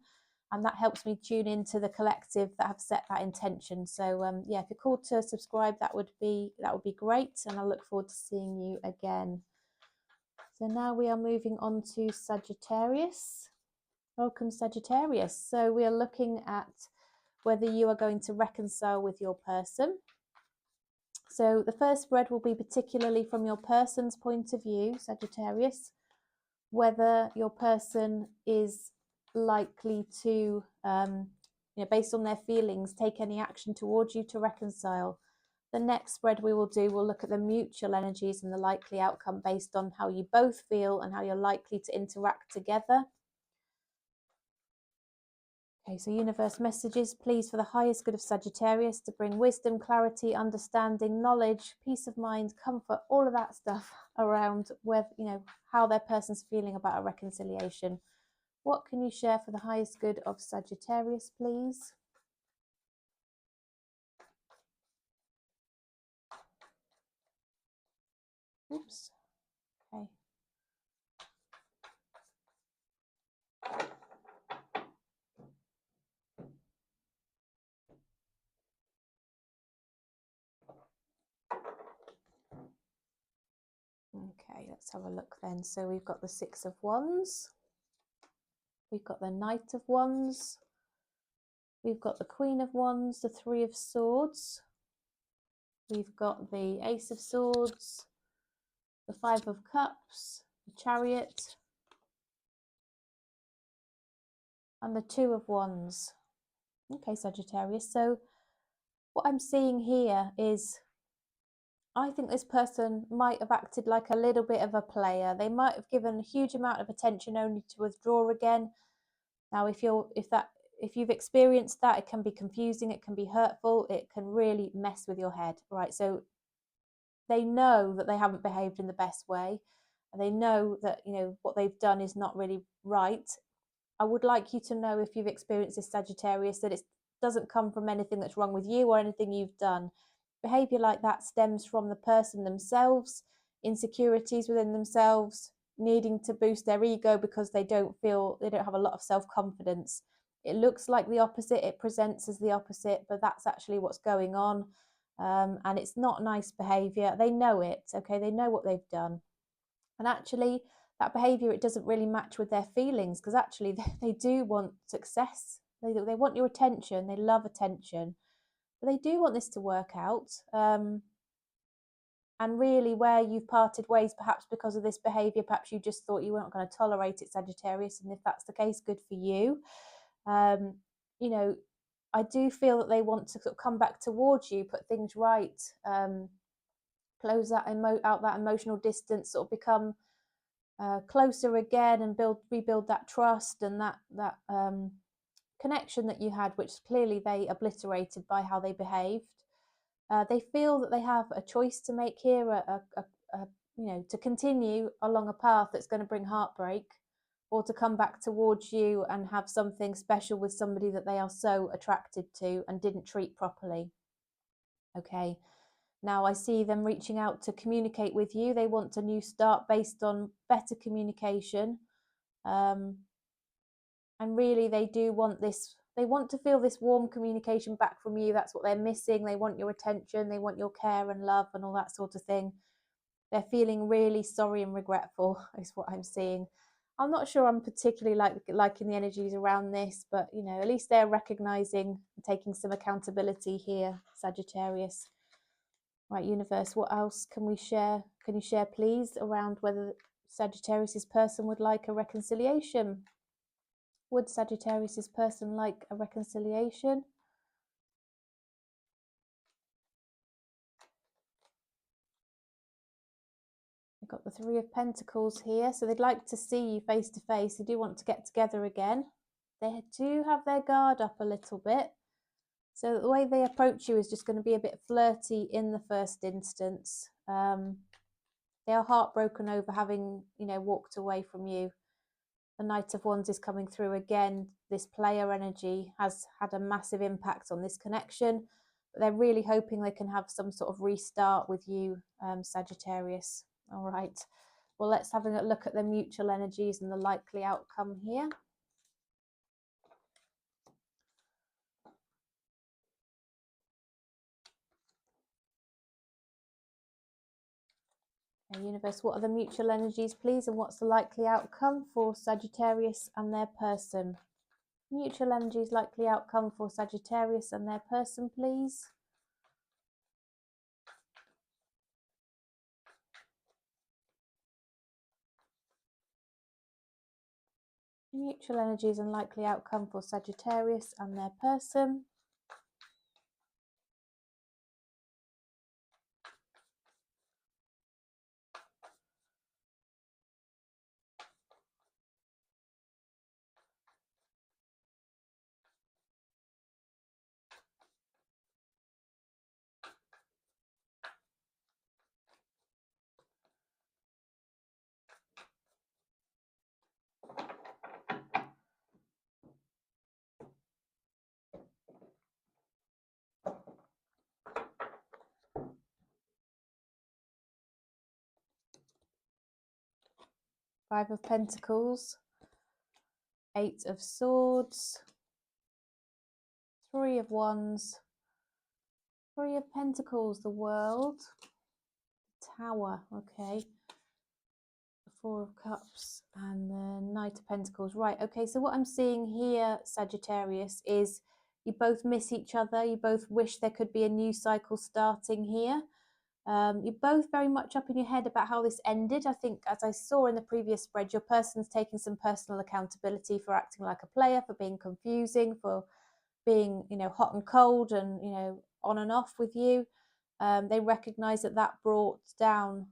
And that helps me tune into the collective that have set that intention. So yeah, if you're called to subscribe, that would be great, and I look forward to seeing you again. So now we are moving on to Sagittarius. Welcome, Sagittarius. So we are looking at whether you are going to reconcile with your person. So the first spread will be particularly from your person's point of view, Sagittarius, whether your person is likely to, based on their feelings, take any action towards you to reconcile. The next spread we will do will look at the mutual energies and the likely outcome based on how you both feel and how you're likely to interact together. Okay, so universe messages, please, for the highest good of Sagittarius, to bring wisdom, clarity, understanding, knowledge, peace of mind, comfort, all of that stuff around whether, how their person's feeling about a reconciliation. What can you share for the highest good of Sagittarius, please? Oops. Okay. Okay, let's have a look then. So we've got the Six of Wands. We've got the Knight of Wands. We've got the Queen of Wands, the Three of Swords. We've got the Ace of Swords, the Five of Cups, the Chariot, and the Two of Wands. Okay, Sagittarius. So what I'm seeing here is, I think this person might have acted like a little bit of a player. They might have given a huge amount of attention only to withdraw again. Now, if you've experienced that, it can be confusing, it can be hurtful, it can really mess with your head, right? So they know that they haven't behaved in the best way, and they know that, what they've done is not really right. I would like you to know, if you've experienced this, Sagittarius, that it doesn't come from anything that's wrong with you or anything you've done. Behavior like that stems from the person themselves, insecurities within themselves, needing to boost their ego because they don't have a lot of self-confidence. It looks like the opposite, it presents as the opposite, but that's actually what's going on. And it's not nice behavior. They know it, okay? They know what they've done. And actually, that behavior, it doesn't really match with their feelings, because actually they do want success. They want your attention. They love attention. But they do want this to work out. And really, where you've parted ways, perhaps because of this behavior, perhaps you just thought you weren't going to tolerate it, Sagittarius. And if that's the case, good for you. I do feel that they want to sort of come back towards you, put things right, close that out that emotional distance, sort of become closer again, and rebuild that trust and that connection that you had, which clearly they obliterated by how they behaved. They feel that they have a choice to make here, to continue along a path that's going to bring heartbreak, or to come back towards you and have something special with somebody that they are so attracted to and didn't treat properly. Okay. Now I see them reaching out to communicate with you. They want a new start based on better communication. And really, they do want this. They want to feel this warm communication back from you. That's what they're missing. They want your attention. They want your care and love and all that sort of thing. They're feeling really sorry and regretful, is what I'm seeing. I'm not sure I'm particularly liking the energies around this, but, at least they're recognizing and taking some accountability here, Sagittarius. Right, universe, what else can we share? Can you share, please, around whether Sagittarius's person would like a reconciliation? Would Sagittarius's person like a reconciliation? We've got the Three of Pentacles here, so they'd like to see you face to face. They do want to get together again. They do have their guard up a little bit. So the way they approach you is just going to be a bit flirty in the first instance. They are heartbroken over having, walked away from you. The Knight of Wands is coming through again. This player energy has had a massive impact on this connection, but they're really hoping they can have some sort of restart with you, Sagittarius. All right. Well, let's have a look at the mutual energies and the likely outcome here. Okay, universe, what are the mutual energies, please, and what's the likely outcome for Sagittarius and their person? Mutual energies, likely outcome for Sagittarius and their person, please. Mutual energies and likely outcome for Sagittarius and their person. Five of Pentacles, Eight of Swords, Three of Wands, Three of Pentacles, the World, Tower, okay, the Four of Cups, and the Knight of Pentacles. Right, okay, so what I'm seeing here, Sagittarius, is you both miss each other. You both wish there could be a new cycle starting here. You're both very much up in your head about how this ended. I think, as I saw in the previous spread, your person's taking some personal accountability for acting like a player, for being confusing, for being, hot and cold and, on and off with you. They recognize that brought down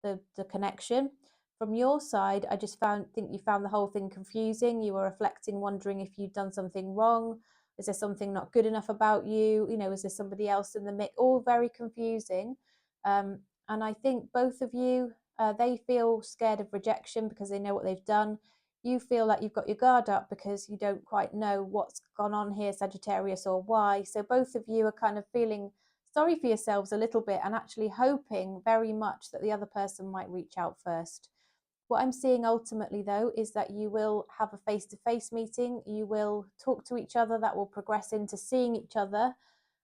the connection. From your side, I just think you found the whole thing confusing. You were reflecting, wondering if you'd done something wrong. Is there something not good enough about you? Is there somebody else in the mix? All very confusing. And I think both of you, they feel scared of rejection because they know what they've done. You feel like you've got your guard up because you don't quite know what's gone on here, Sagittarius, or why. So both of you are kind of feeling sorry for yourselves a little bit and actually hoping very much that the other person might reach out first. What I'm seeing ultimately, though, is that you will have a face-to-face meeting. You will talk to each other. That will progress into seeing each other.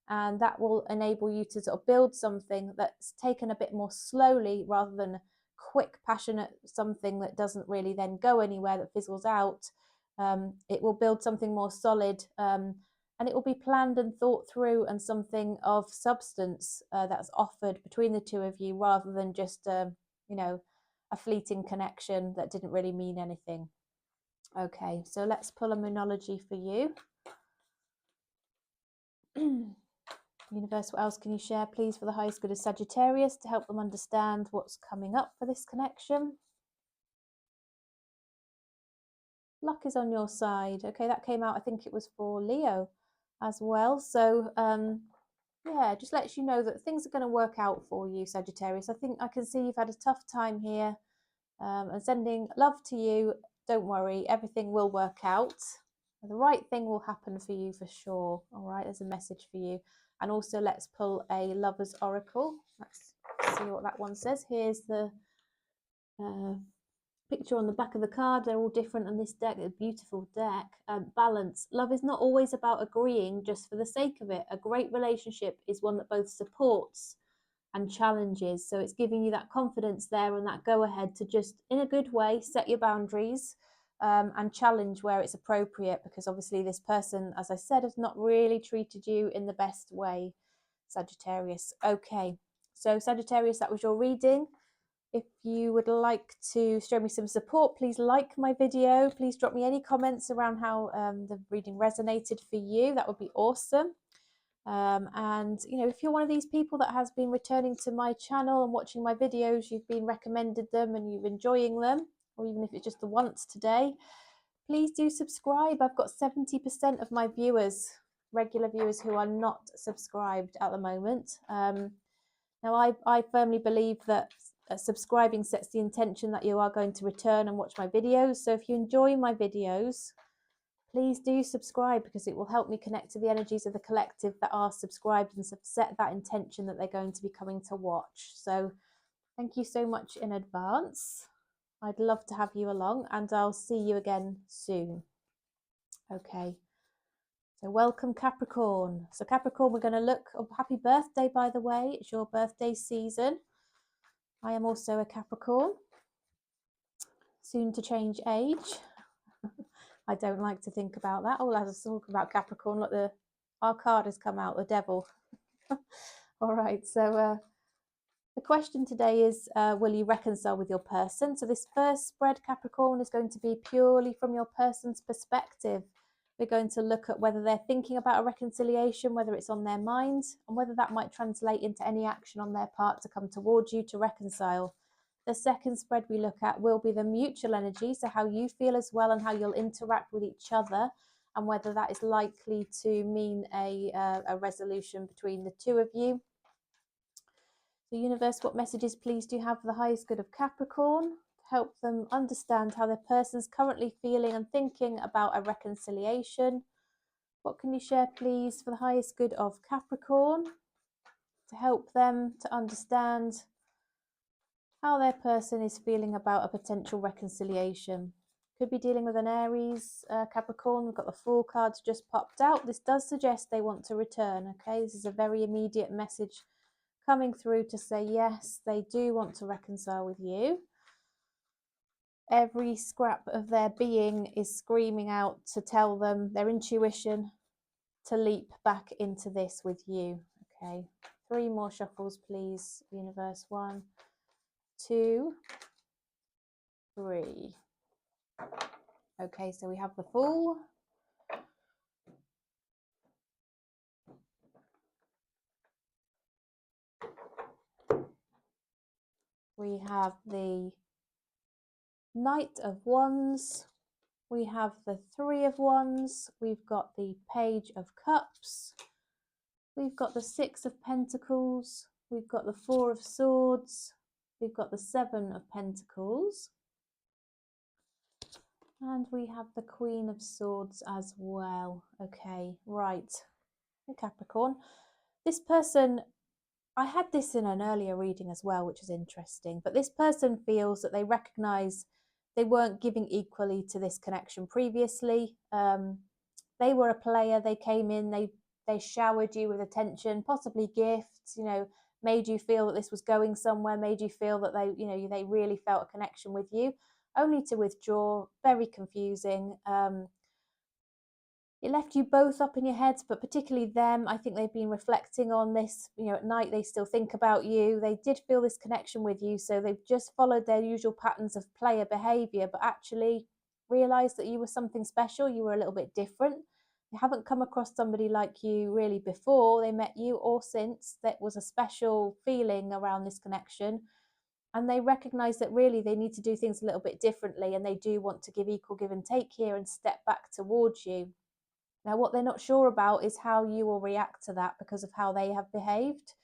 And that will enable you to sort of build something that's taken a bit more slowly rather than quick, passionate something that doesn't really then go anywhere, that fizzles out. It will build something more solid, and it will be planned and thought through, and something of substance that's offered between the two of you rather than just, a fleeting connection that didn't really mean anything. Okay, so let's pull a Moonology for you. Universe, what else can you share, please, for the highest good of Sagittarius to help them understand what's coming up for this connection? Luck is on your side. Okay, that came out, I think it was for Leo as well. So, yeah, just lets you know that things are going to work out for you, Sagittarius. I think I can see you've had a tough time here, and sending love to you. Don't worry, everything will work out. The right thing will happen for you for sure. All right, there's a message for you. And also let's pull a Lover's Oracle. Let's see what that one says. Here's the picture on the back of the card. They're all different on this deck. A beautiful deck. Balance. Love is not always about agreeing just for the sake of it. A great relationship is one that both supports and challenges. So it's giving you that confidence there and that go ahead to just, in a good way, set your boundaries, and challenge where it's appropriate, because obviously this person, as I said, has not really treated you in the best way, Sagittarius. Okay, so Sagittarius, that was your reading. If you would like to show me some support, please like my video. Please drop me any comments around how the reading resonated for you. That would be awesome. And if you're one of these people that has been returning to my channel and watching my videos, you've been recommended them and you're enjoying them, or even if it's just the once today, please do subscribe. I've got 70% of my viewers regular viewers who are not subscribed at the moment. Now, I firmly believe that subscribing sets the intention that you are going to return and watch my videos. So if you enjoy my videos, please do subscribe, because it will help me connect to the energies of the collective that are subscribed and set that intention that they're going to be coming to watch. So thank you so much in advance. I'd love to have you along, and I'll see you again soon. Okay. So welcome, Capricorn. So Capricorn, we're going to look, oh, happy birthday, by the way. It's your birthday season. I am also a Capricorn, soon to change age. I don't like to think about that. Oh, let's talk about Capricorn. Look, our card has come out, the devil. All right, so the question today is, will you reconcile with your person? So this first spread, Capricorn, is going to be purely from your person's perspective. We're going to look at whether they're thinking about a reconciliation, whether it's on their mind, and whether that might translate into any action on their part to come towards you to reconcile. The second spread we look at will be the mutual energy, so how you feel as well and how you'll interact with each other, and whether that is likely to mean a resolution between the two of you. The universe, what messages please do you have for the highest good of Capricorn? Help them understand how their person's currently feeling and thinking about a reconciliation. What can you share, please, for the highest good of Capricorn, to help them to understand how their person is feeling about a potential reconciliation? Could be dealing with an Aries, Capricorn. We've got the Fool cards just popped out. This does suggest they want to return, okay? This is a very immediate message coming through to say, yes, they do want to reconcile with you. Every scrap of their being is screaming out to tell them, their intuition, to leap back into this with you. Okay, 3 more shuffles, please, universe. 1, 2, 3. Okay, so we have the Fool. We have the Knight of Wands. We have the 3 of Wands. We've got the Page of Cups. We've got the 6 of Pentacles. We've got the 4 of Swords. We've got the 7 of Pentacles. And we have the Queen of Swords as well. Okay, right. Capricorn. This person, I had this in an earlier reading as well, which is interesting. But this person feels that they recognise they weren't giving equally to this connection previously. They were a player. They came in, they showered you with attention, possibly gifts, made you feel that this was going somewhere, made you feel that they really felt a connection with you, only to withdraw. Very confusing. It left you both up in your heads, but particularly them. I think they've been reflecting on this. At night they still think about you. They did feel this connection with you, so they've just followed their usual patterns of player behavior, but actually realized that you were something special. You were a little bit different. They haven't come across somebody like you really before they met you or since. That was a special feeling around this connection. And they recognize that really they need to do things a little bit differently, and they do want to give equal give and take here and step back towards you. Now, what they're not sure about is how you will react to that because of how they have behaved.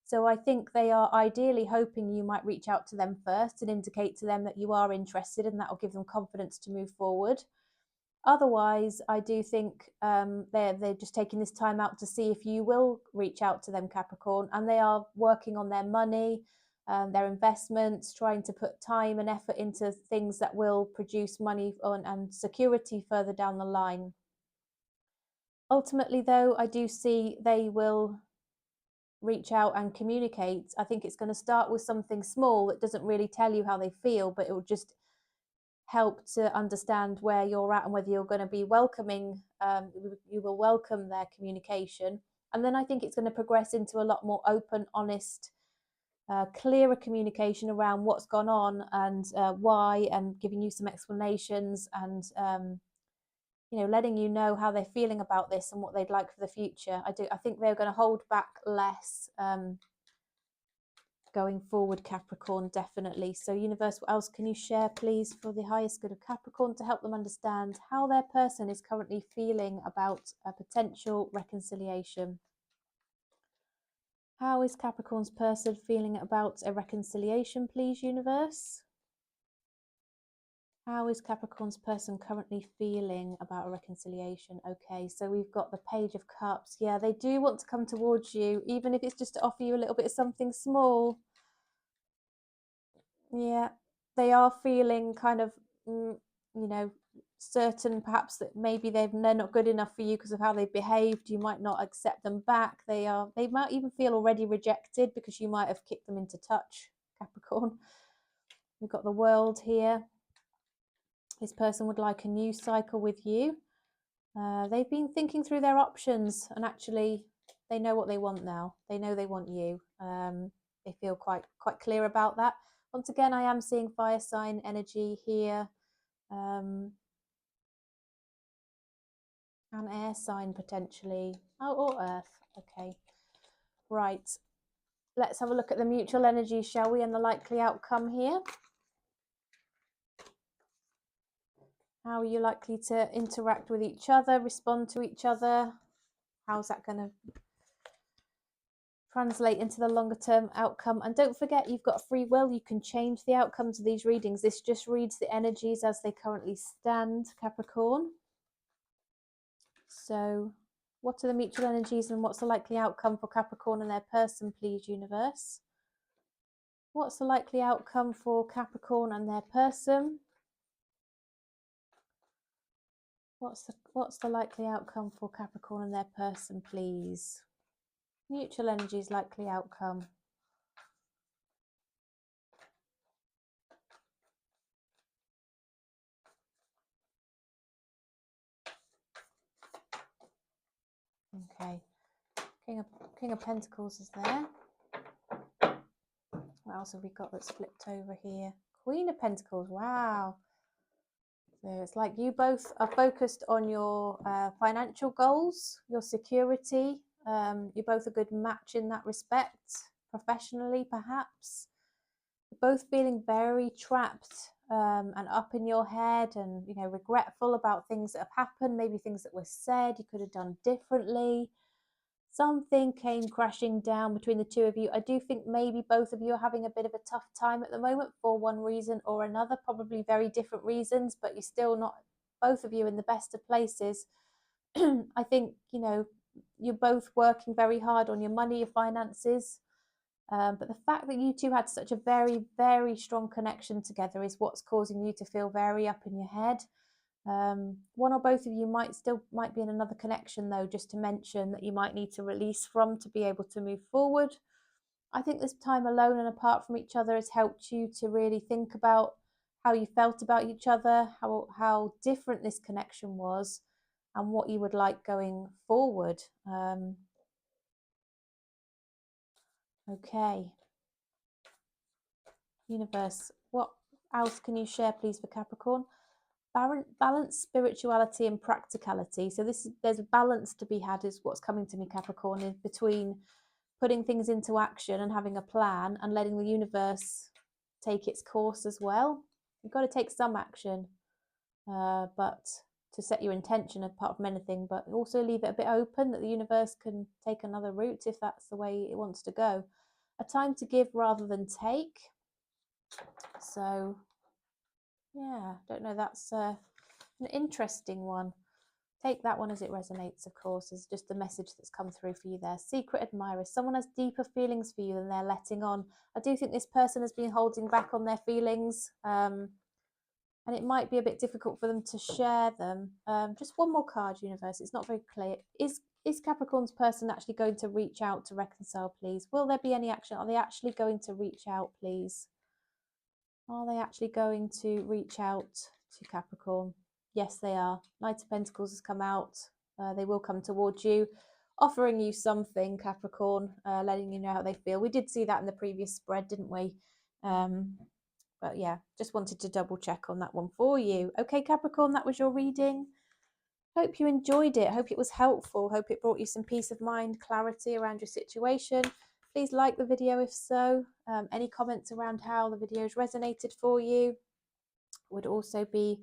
So I think they are ideally hoping you might reach out to them first and indicate to them that you are interested, and that will give them confidence to move forward. Otherwise, I do think they're just taking this time out to see if you will reach out to them, Capricorn, and they are working on their money, their investments, trying to put time and effort into things that will produce money and security further down the line. Ultimately, though, I do see they will reach out and communicate. I think it's going to start with something small that doesn't really tell you how they feel, but it will just help to understand where you're at and whether you're going to be welcoming, you will welcome their communication. And then I think it's going to progress into a lot more open, honest, clearer communication around what's gone on and why, and giving you some explanations and letting you know how they're feeling about this and what they'd like for the future. I think they're going to hold back less going forward, Capricorn, definitely. So universe, what else can you share, please, for the highest good of Capricorn to help them understand how their person is currently feeling about a potential reconciliation? How is Capricorn's person feeling about a reconciliation, please, universe? How is Capricorn's person currently feeling about a reconciliation? Okay, so we've got the Page of Cups. Yeah, they do want to come towards you, even if it's just to offer you a little bit of something small. Yeah, they are feeling kind of, you know, certain perhaps that maybe they're not good enough for you because of how they've behaved. You might not accept them back. They might even feel already rejected because you might have kicked them into touch, Capricorn. We've got the World here. This person would like a new cycle with you. They've been thinking through their options and actually they know what they want now. They know they want you. They feel quite clear about that. Once again, I am seeing fire sign energy here. An air sign potentially. Oh, or earth. Okay. Right. Let's have a look at the mutual energy, shall we, and the likely outcome here. How are you likely to interact with each other, respond to each other? How's that going to translate into the longer term outcome? And don't forget, you've got free will. You can change the outcomes of these readings. This just reads the energies as they currently stand, Capricorn. So what are the mutual energies and what's the likely outcome for Capricorn and their person, please, universe? What's the likely outcome for Capricorn and their person? What's the likely outcome for Capricorn and their person, please? Mutual energies, likely outcome. Okay. King of Pentacles is there. What else have we got that's flipped over here? Queen of Pentacles. Wow. So it's like you both are focused on your financial goals, your security. You're both a good match in that respect, professionally perhaps. You're both feeling very trapped and up in your head and, you know, regretful about things that have happened, maybe things that were said you could have done differently. Something came crashing down between the two of you. I do think maybe both of you are having a bit of a tough time at the moment for one reason or another, probably very different reasons, but you're still not, both of you, in the best of places. I think, you know, you're both working very hard on your money, your finances. But the fact that you two had such a very, very strong connection together is what's causing you to feel very up in your head. One or both of you might be in another connection, though, just to mention that you might need to release from to be able to move forward. I think this time alone and apart from each other has helped you to really think about how you felt about each other, how different this connection was, and what you would like going forward. Okay. Universe, what else can you share, please, for Capricorn? Balance, spirituality and practicality. So there's a balance to be had, is what's coming to me, Capricorn, is between putting things into action and having a plan and letting the universe take its course as well. You've got to take some action, but to set your intention apart from anything, but also leave it a bit open that the universe can take another route if that's the way it wants to go. A time to give rather than take. So yeah, don't know, that's an interesting one. Take that one as it resonates, of course, as just the message that's come through for you there. Secret admirer. Someone has deeper feelings for you than they're letting on. I do think this person has been holding back on their feelings, and it might be a bit difficult for them to share them. Just one more card, universe. It's not very clear. Is Capricorn's person actually going to reach out to reconcile, please? Will there be any action? Are they actually going to reach out, please? Are they actually going to reach out to Capricorn? Yes, they are. Knight of Pentacles has come out. They will come towards you, offering you something, Capricorn, letting you know how they feel. We did see that in the previous spread, didn't we? But yeah, just wanted to double check on that one for you. Okay, Capricorn, that was your reading. Hope you enjoyed it. Hope it was helpful. Hope it brought you some peace of mind, clarity around your situation. please like the video if so. Any comments around how the videos resonated for you would also be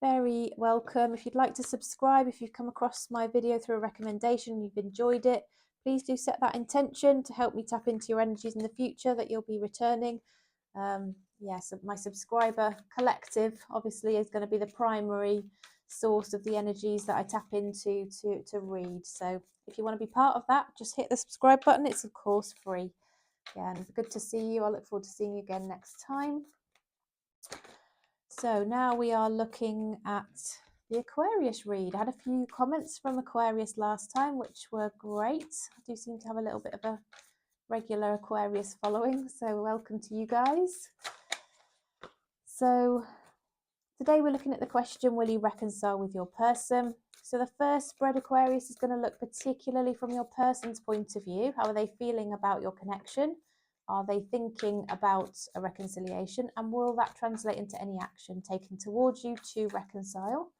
very welcome. If you'd like to subscribe, if you've come across my video through a recommendation and you've enjoyed it, please do set that intention to help me tap into your energies in the future that you'll be returning. Yes, my subscriber collective obviously is going to be the primary source of the energies that I tap into to read. So if you want to be part of that, just hit the subscribe button. It's of course free. Yeah, and good to see you. I look forward to seeing you again next time. So now we are looking at the Aquarius read. I had a few comments from Aquarius last time, which were great. I do seem to have a little bit of a regular Aquarius following, so welcome to you guys. So today we're looking at the question, will you reconcile with your person? So the first spread, Aquarius, is going to look particularly from your person's point of view. How are they feeling about your connection? Are they thinking about a reconciliation? And will that translate into any action taken towards you to reconcile?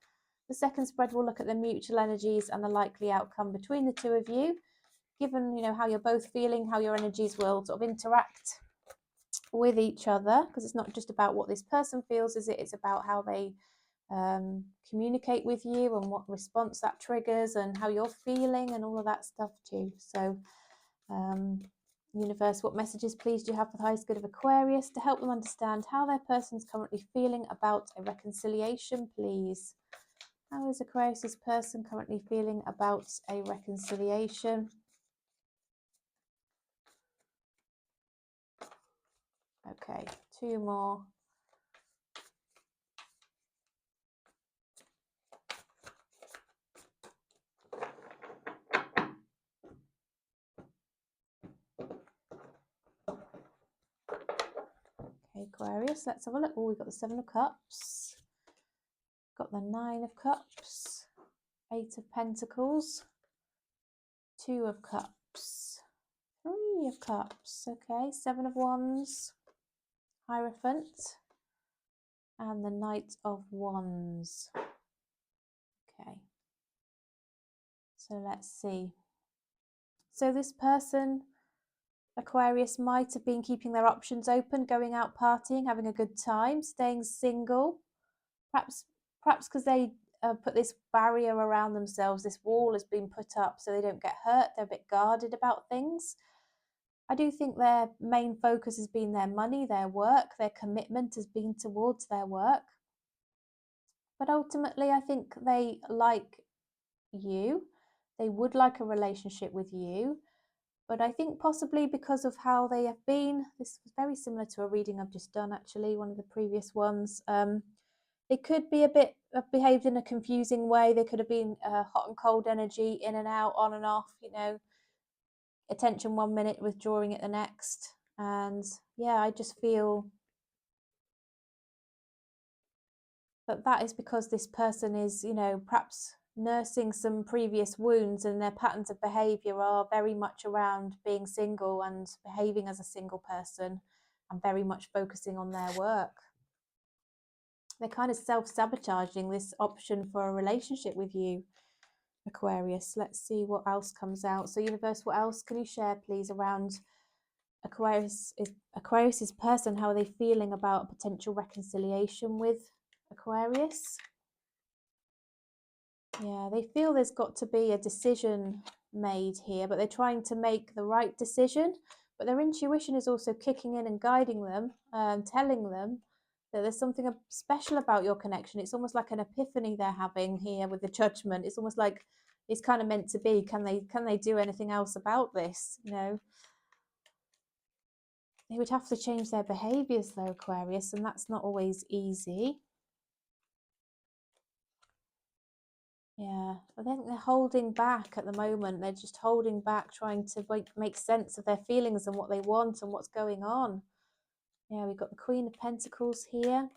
The second spread will look at the mutual energies and the likely outcome between the two of you, given how you're both feeling, how your energies will sort of interact with each other, because it's not just about what this person feels, is it? It's about how they communicate with you and what response that triggers and how you're feeling and all of that stuff too. So universe, what messages please do you have for the highest good of Aquarius to help them understand how their person's currently feeling about a reconciliation, please? How is Aquarius's person currently feeling about a reconciliation? Okay, two more. Okay, Aquarius, let's have a look. Oh, we've got the Seven of Cups, got the Nine of Cups, Eight of Pentacles, Two of Cups, Three of Cups, okay, Seven of Wands, Hierophant, and the Knight of Wands. Okay, so let's see. So this person, Aquarius, might have been keeping their options open, going out partying, having a good time, staying single, perhaps because they put this barrier around themselves. This wall has been put up so they don't get hurt. They're a bit guarded about things. I do think their main focus has been their money, their work, their commitment has been towards their work. But ultimately, I think they like you. They would like a relationship with you. But I think possibly because of how they have been, this was very similar to a reading I've just done, actually, one of the previous ones. They could be a bit behaved in a confusing way. They could have been hot and cold energy, in and out, on and off, attention 1 minute, withdrawing it the next. And yeah, I just feel that is because this person is, perhaps nursing some previous wounds, and their patterns of behavior are very much around being single and behaving as a single person and very much focusing on their work. They're kind of self-sabotaging this option for a relationship with you, Aquarius. Let's see what else comes out. So universe, what else can you share please around Aquarius's person? How are they feeling about a potential reconciliation with Aquarius? Yeah, they feel there's got to be a decision made here, but they're trying to make the right decision. But their intuition is also kicking in and guiding them, telling them that there's something special about your connection. It's almost like an epiphany they're having here with the Judgment. It's almost like it's kind of meant to be. Can they do anything else about this? They would have to change their behaviors though, Aquarius, and that's not always easy. Yeah, I think they're holding back at the moment. They're just holding back, trying to make sense of their feelings and what they want and what's going on. Yeah, we've got the Queen of Pentacles here.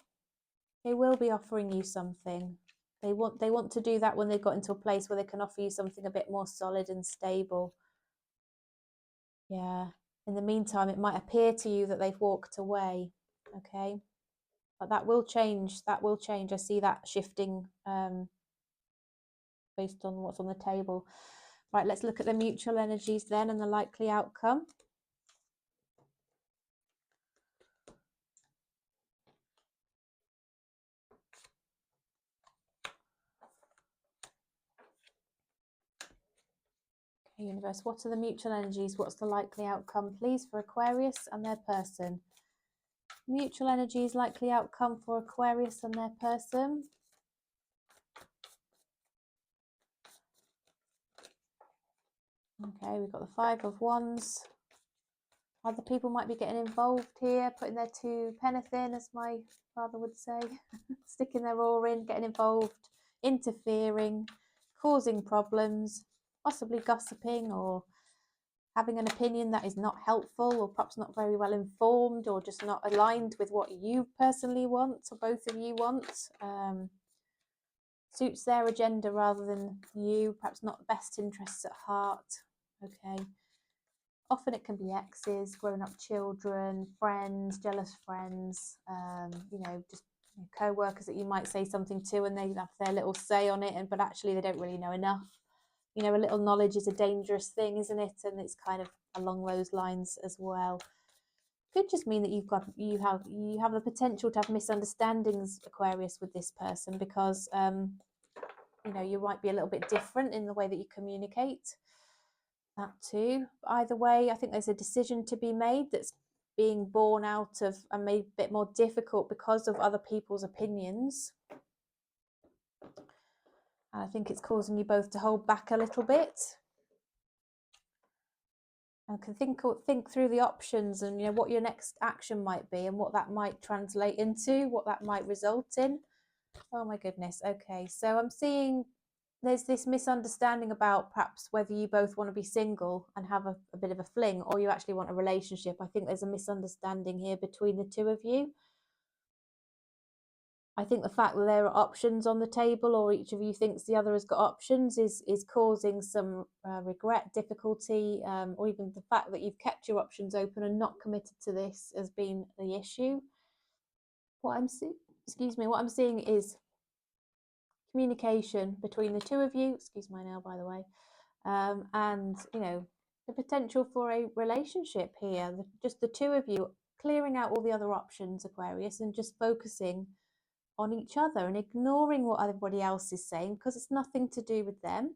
They will be offering you something. They want to do that when they've got into a place where they can offer you something a bit more solid and stable. Yeah. In the meantime, it might appear to you that they've walked away. Okay. But that will change. That will change. I see that shifting based on what's on the table. Right, let's look at the mutual energies then and the likely outcome. Universe, what are the mutual energies? What's the likely outcome, please, for Aquarius and their person? Mutual energies, likely outcome for Aquarius and their person. Okay, we've got the Five of Wands. Other people might be getting involved here, putting their two penneth in, as my father would say. Sticking their oar in, getting involved, interfering, causing problems, possibly gossiping or having an opinion that is not helpful, or perhaps not very well informed, or just not aligned with what you personally want, or both of you want. Suits their agenda rather than you, perhaps not best interests at heart. Okay. Often it can be exes, grown-up children, friends, jealous friends, you know, just co-workers that you might say something to and they have their little say on it, but actually they don't really know enough. You know, a little knowledge is a dangerous thing, isn't it? And it's kind of along those lines as well. Could just mean that you have the potential to have misunderstandings, Aquarius, with this person, because you know, you might be a little bit different in the way that you communicate. That too. Either way, I think there's a decision to be made that's being born out of and made a bit more difficult because of other people's opinions. And I think it's causing you both to hold back a little bit. And can think through the options and, you know, what your next action might be and what that might translate into, what that might result in. Oh my goodness. Okay, so I'm seeing there's this misunderstanding about perhaps whether you both want to be single and have a bit of a fling, or you actually want a relationship. I think there's a misunderstanding here between the two of you. I think the fact that there are options on the table, or each of you thinks the other has got options, is causing some regret, difficulty, or even the fact that you've kept your options open and not committed to this has been the issue. What I'm seeing is communication between the two of you. Excuse my nail, by the way. And, you know, the potential for a relationship here. Just the two of you clearing out all the other options, Aquarius, and just focusing on each other and ignoring what everybody else is saying, because it's nothing to do with them.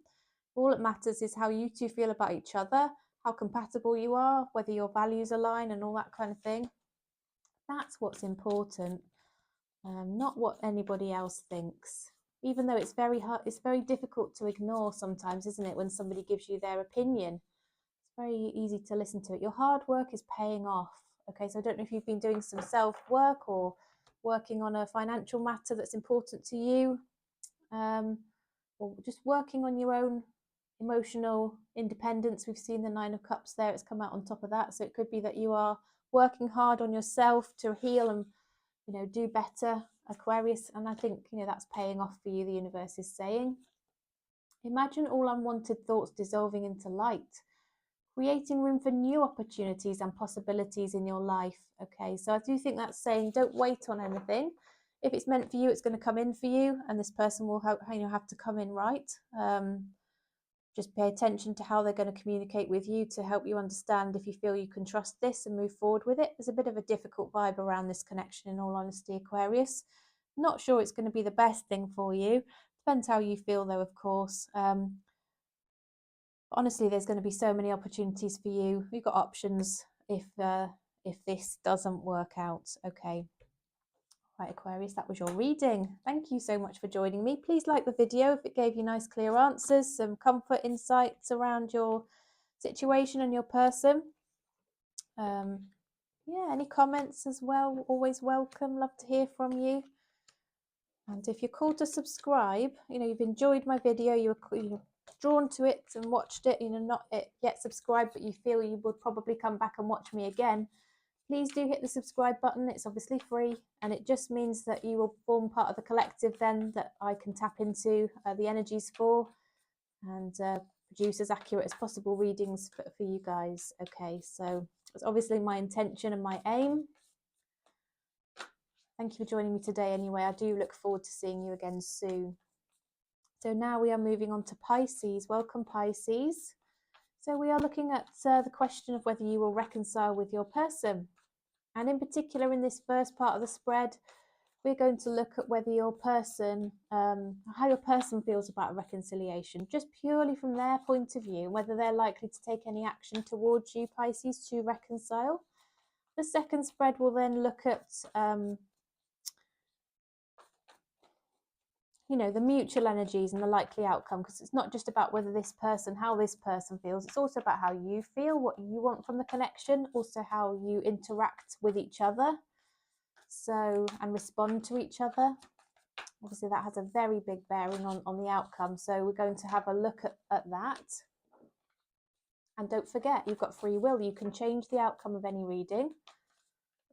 All that matters is how you two feel about each other, how compatible you are, whether your values align and all that kind of thing. That's what's important, not what anybody else thinks. Even though it's very hard, it's very difficult to ignore sometimes, isn't it, when somebody gives you their opinion? It's very easy to listen to it. Your hard work is paying off. Okay, so I don't know if you've been doing some self-work or working on a financial matter that's important to you, or just working on your own emotional independence. We've seen the Nine of Cups there. It's come out on top of that. So it could be that you are working hard on yourself to heal and, you know, do better, Aquarius. And I think, you know, that's paying off for you, the universe is saying. Imagine all unwanted thoughts dissolving into light, creating room for new opportunities and possibilities in your life. Okay, so I do think that's saying don't wait on anything. If it's meant for you, it's going to come in for you, and this person will have to come in right. Just pay attention to how they're going to communicate with you to help you understand if you feel you can trust this and move forward with it. There's a bit of a difficult vibe around this connection, in all honesty, Aquarius. Not sure it's going to be the best thing for you. Depends how you feel, though, of course. Honestly, there's going to be so many opportunities for you. You've got options if this doesn't work out. Okay. Right, Aquarius, that was your reading. Thank you so much for joining me. Please like the video if it gave you nice, clear answers, some comfort, insights around your situation and your person. Yeah, any comments as well, always welcome. Love to hear from you. And if you're called to subscribe, you know, you've enjoyed my video, you're drawn to it and watched it, you know, not yet subscribed, but you feel you would probably come back and watch me again, please do hit the subscribe button. It's obviously free, and it just means that you will form part of the collective then that I can tap into the energies for and produce as accurate as possible readings for you guys. Okay, so it's obviously my intention and my aim. Thank you for joining me today anyway. I do look forward to seeing you again soon. So now we are moving on to Pisces. Welcome, Pisces. So we are looking at the question of whether you will reconcile with your person. And in particular, in this first part of the spread, we're going to look at whether your person, how your person feels about a reconciliation, just purely from their point of view, whether they're likely to take any action towards you, Pisces, to reconcile. The second spread will then look at, you know, the mutual energies and the likely outcome, because it's not just about whether this person, how this person feels, it's also about how you feel, what you want from the connection, also how you interact with each other. So, and respond to each other. Obviously that has a very big bearing on the outcome. So we're going to have a look at that. And don't forget, you've got free will. You can change the outcome of any reading.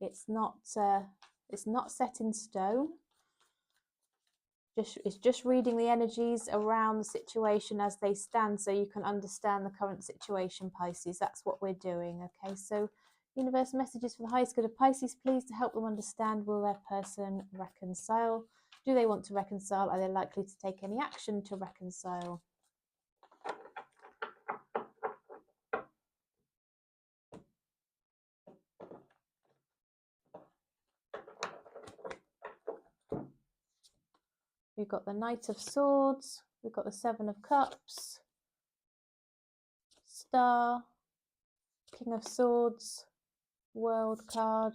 It's not set in stone. It's just reading the energies around the situation as they stand, so you can understand the current situation, Pisces. That's what we're doing. Okay, so universe messages for the highest good of Pisces, please, to help them understand. Will their person reconcile? Do they want to reconcile? Are they likely to take any action to reconcile? We've got the Knight of Swords, we've got the Seven of Cups, Star, King of Swords, World card,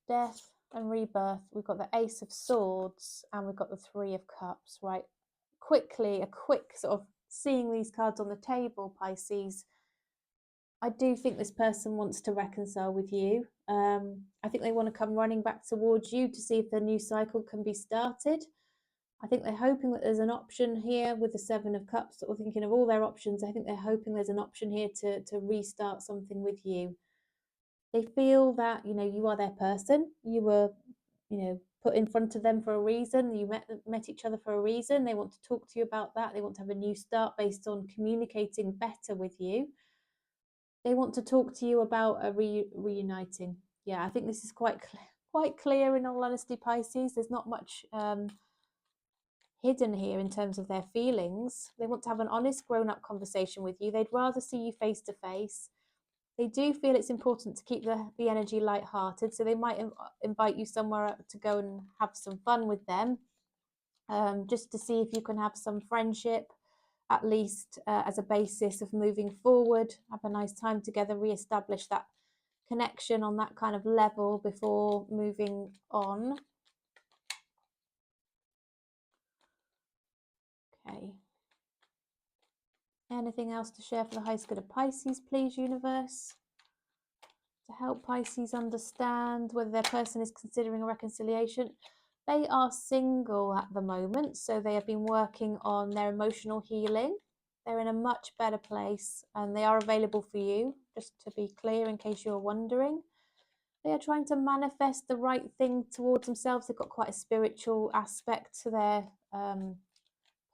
Death and Rebirth. We've got the Ace of Swords and we've got the Three of Cups. Right, quickly, a quick sort of seeing these cards on the table, Pisces. I do think this person wants to reconcile with you. I think they want to come running back towards you to see if the new cycle can be started. I think they're hoping that there's an option here with the Seven of Cups, or thinking of all their options. I think they're hoping there's an option here to restart something with you. They feel that, you know, you are their person. You were, you know, put in front of them for a reason. You met each other for a reason. They want to talk to you about that. They want to have a new start based on communicating better with you. They want to talk to you about a reuniting. Yeah, I think this is quite clear in all honesty, Pisces. There's not much hidden here in terms of their feelings. They want to have an honest, grown-up conversation with you. They'd rather see you face to face. They do feel it's important to keep the energy light-hearted, so they might invite you somewhere to go and have some fun with them, just to see if you can have some friendship, at least as a basis of moving forward. Have a nice time together, re-establish that connection on that kind of level before moving on. Okay. Anything else to share for the highest good of Pisces, please, universe? To help Pisces understand whether their person is considering a reconciliation. They are single at the moment, so they have been working on their emotional healing. They're in a much better place and they are available for you, just to be clear in case you're wondering. They are trying to manifest the right thing towards themselves. They've got quite a spiritual aspect to their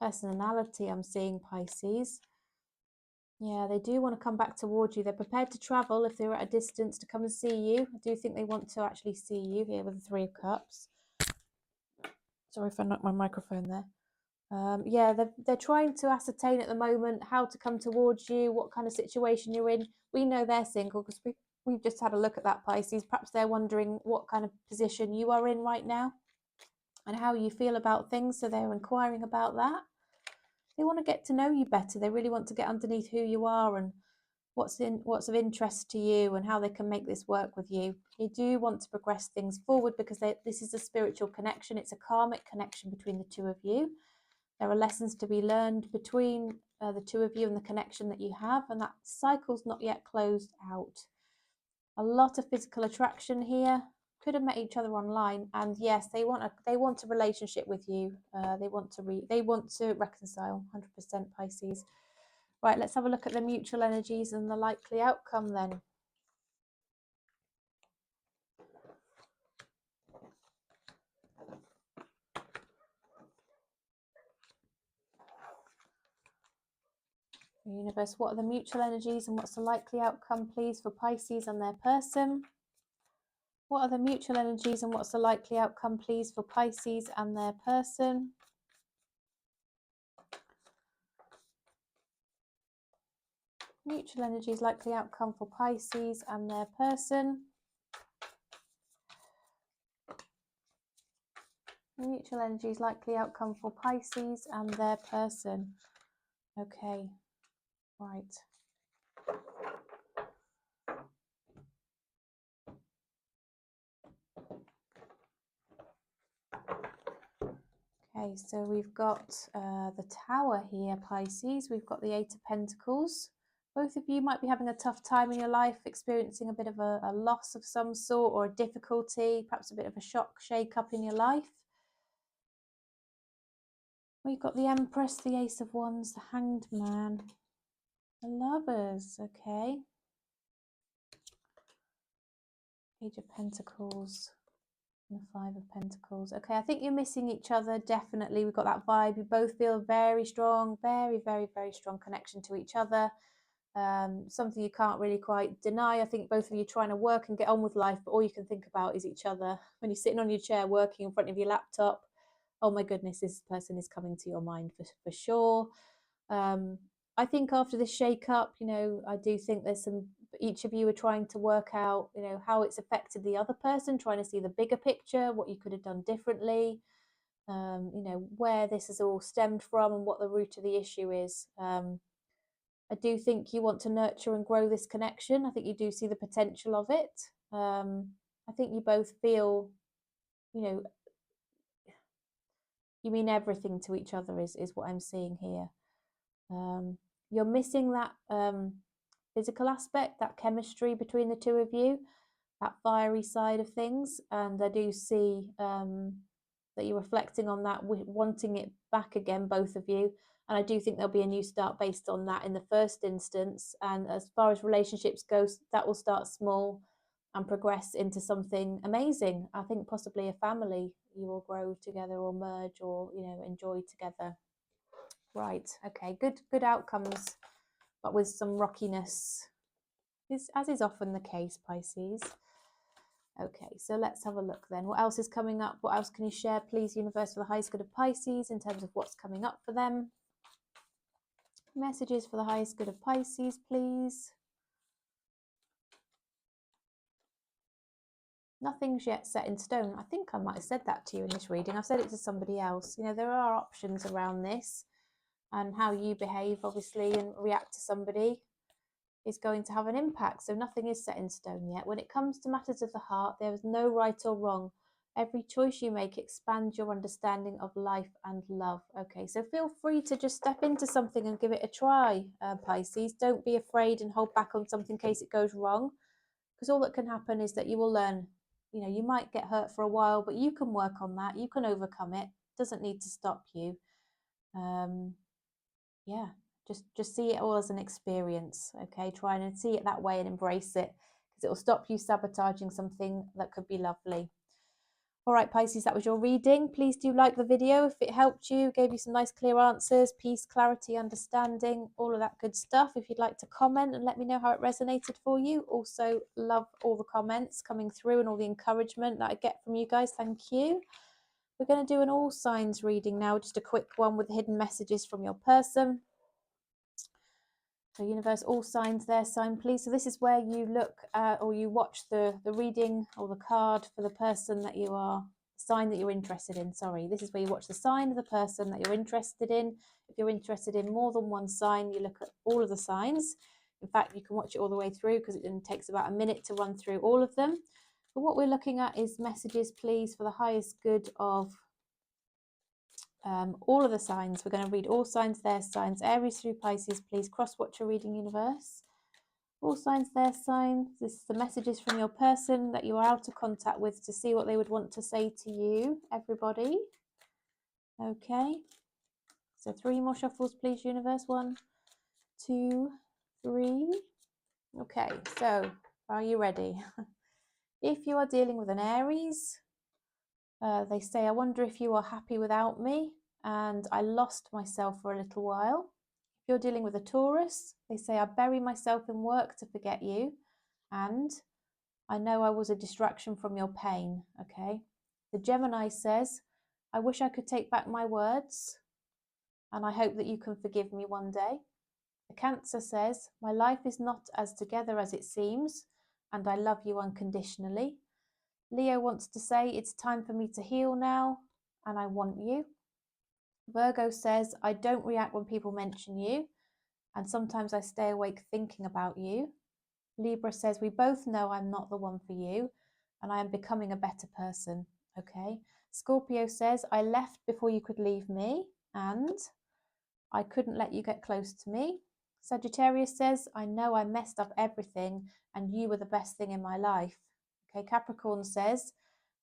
personality, I'm seeing, Pisces. Yeah, they do want to come back towards you. They're prepared to travel if they're at a distance to come and see you. I do think they want to actually see you here with the Three of Cups. Sorry if I knocked my microphone there. Yeah, they're trying to ascertain at the moment how to come towards you, what kind of situation you're in. We know they're single because we've just had a look at that, Pisces. Perhaps they're wondering what kind of position you are in right now and how you feel about things, so they're inquiring about that. They want to get to know you better. They really want to get underneath who you are and what's of interest to you and how they can make this work with you. They do want to progress things forward because this is a spiritual connection. It's a karmic connection between the two of you. There are lessons to be learned between the two of you and the connection that you have, and that cycle's not yet closed out. A lot of physical attraction here. Could have met each other online, and yes, they want a relationship with you. They want to reconcile. 100% Pisces. Right, let's have a look at the mutual energies and the likely outcome then. Universe, what are the mutual energies and what's the likely outcome, please, for Pisces and their person? What are the mutual energies and what's the likely outcome, please, for Pisces and their person? Mutual energies, likely outcome for Pisces and their person. Mutual energies, likely outcome for Pisces and their person. Okay, right. Okay, so we've got the Tower here, Pisces. We've got the Eight of Pentacles. Both of you might be having a tough time in your life, experiencing a bit of a loss of some sort or a difficulty, perhaps a bit of a shock, shake-up in your life. We've got the Empress, the Ace of Wands, the Hanged Man, the Lovers, okay. Page of Pentacles. And the Five of Pentacles. Okay, I think you're missing each other, definitely. We've got that vibe. You both feel very strong, very, very, very strong connection to each other. Something you can't really quite deny. I think both of you trying to work and get on with life, but all you can think about is each other. When you're sitting on your chair working in front of your laptop, oh my goodness, this person is coming to your mind for sure. I think after this shake-up, you know, I do think there's some, each of you are trying to work out, you know, how it's affected the other person, trying to see the bigger picture, what you could have done differently, you know, where this has all stemmed from and what the root of the issue is. I do think you want to nurture and grow this connection. I think you do see the potential of it. I think you both feel, you know, you mean everything to each other is what I'm seeing here. You're missing that physical aspect, that chemistry between the two of you, that fiery side of things. And I do see that you're reflecting on that, wanting it back again, both of you. And I do think there'll be a new start based on that in the first instance. And as far as relationships goes, that will start small and progress into something amazing. I think possibly a family you will grow together or merge or, you know, enjoy together. Right, okay, good outcomes, but with some rockiness, as is often the case, Pisces. Okay, so let's have a look then. What else is coming up? What else can you share, please, Universe, for the highest good of Pisces in terms of what's coming up for them? Messages for the highest good of Pisces, please. Nothing's yet set in stone. I think I might have said that to you in this reading. I've said it to somebody else. You know, there are options around this, and how you behave, obviously, and react to somebody is going to have an impact. So nothing is set in stone yet. When it comes to matters of the heart, there is no right or wrong. Every choice you make expands your understanding of life and love. Okay, so feel free to just step into something and give it a try, Pisces. Don't be afraid and hold back on something in case it goes wrong, because all that can happen is that you will learn. You know, you might get hurt for a while, but you can work on that. You can overcome it. It doesn't need to stop you. Yeah, just see it all as an experience. Okay, try and see it that way and embrace it, because it will stop you sabotaging something that could be lovely. All right, Pisces, that was your reading. Please do like the video if it helped you, gave you some nice clear answers, peace, clarity, understanding, all of that good stuff. If you'd like to comment and let me know how it resonated for you. Also love all the comments coming through and all the encouragement that I get from you guys. Thank you. We're going to do an all signs reading now, just a quick one with hidden messages from your person. So universe, all signs, their sign, please. So this is where you look at, or you watch the reading or the card for the person that you are, sign that you're interested in. Sorry, this is where you watch the sign of the person that you're interested in. If you're interested in more than one sign, you look at all of the signs. In fact, you can watch it all the way through, because it takes about a minute to run through all of them. But what we're looking at is messages, please, for the highest good of all of the signs. We're going to read all signs, their signs, Aries through Pisces, please. Cross-watch your reading, universe. All signs, their signs. This is the messages from your person that you are out of contact with, to see what they would want to say to you, everybody. Okay. So 3 more shuffles, please, universe. 1, 2, 3. Okay, so are you ready? If you are dealing with an Aries, they say, I wonder if you are happy without me, and I lost myself for a little while. If you're dealing with a Taurus, they say, I bury myself in work to forget you, and I know I was a distraction from your pain. Okay. The Gemini says, I wish I could take back my words, and I hope that you can forgive me one day. The Cancer says, my life is not as together as it seems, and I love you unconditionally. Leo wants to say, it's time for me to heal now, and I want you. Virgo says, I don't react when people mention you, and sometimes I stay awake thinking about you. Libra says, we both know I'm not the one for you, and I am becoming a better person. Okay. Scorpio says, I left before you could leave me, and I couldn't let you get close to me. Sagittarius says, I know I messed up everything, and you were the best thing in my life. Okay. Capricorn says,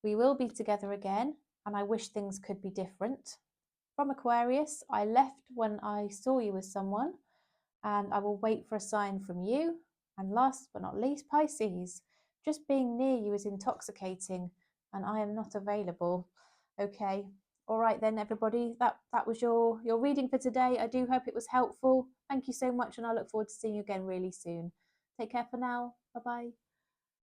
we will be together again, and I wish things could be different. From Aquarius, I left when I saw you with someone, and I will wait for a sign from you. And last but not least, Pisces, just being near you is intoxicating, and I am not available. Okay, all right then, everybody. That was your reading for today. I do hope it was helpful. Thank you so much, and I look forward to seeing you again really soon. Take care for now. Bye bye.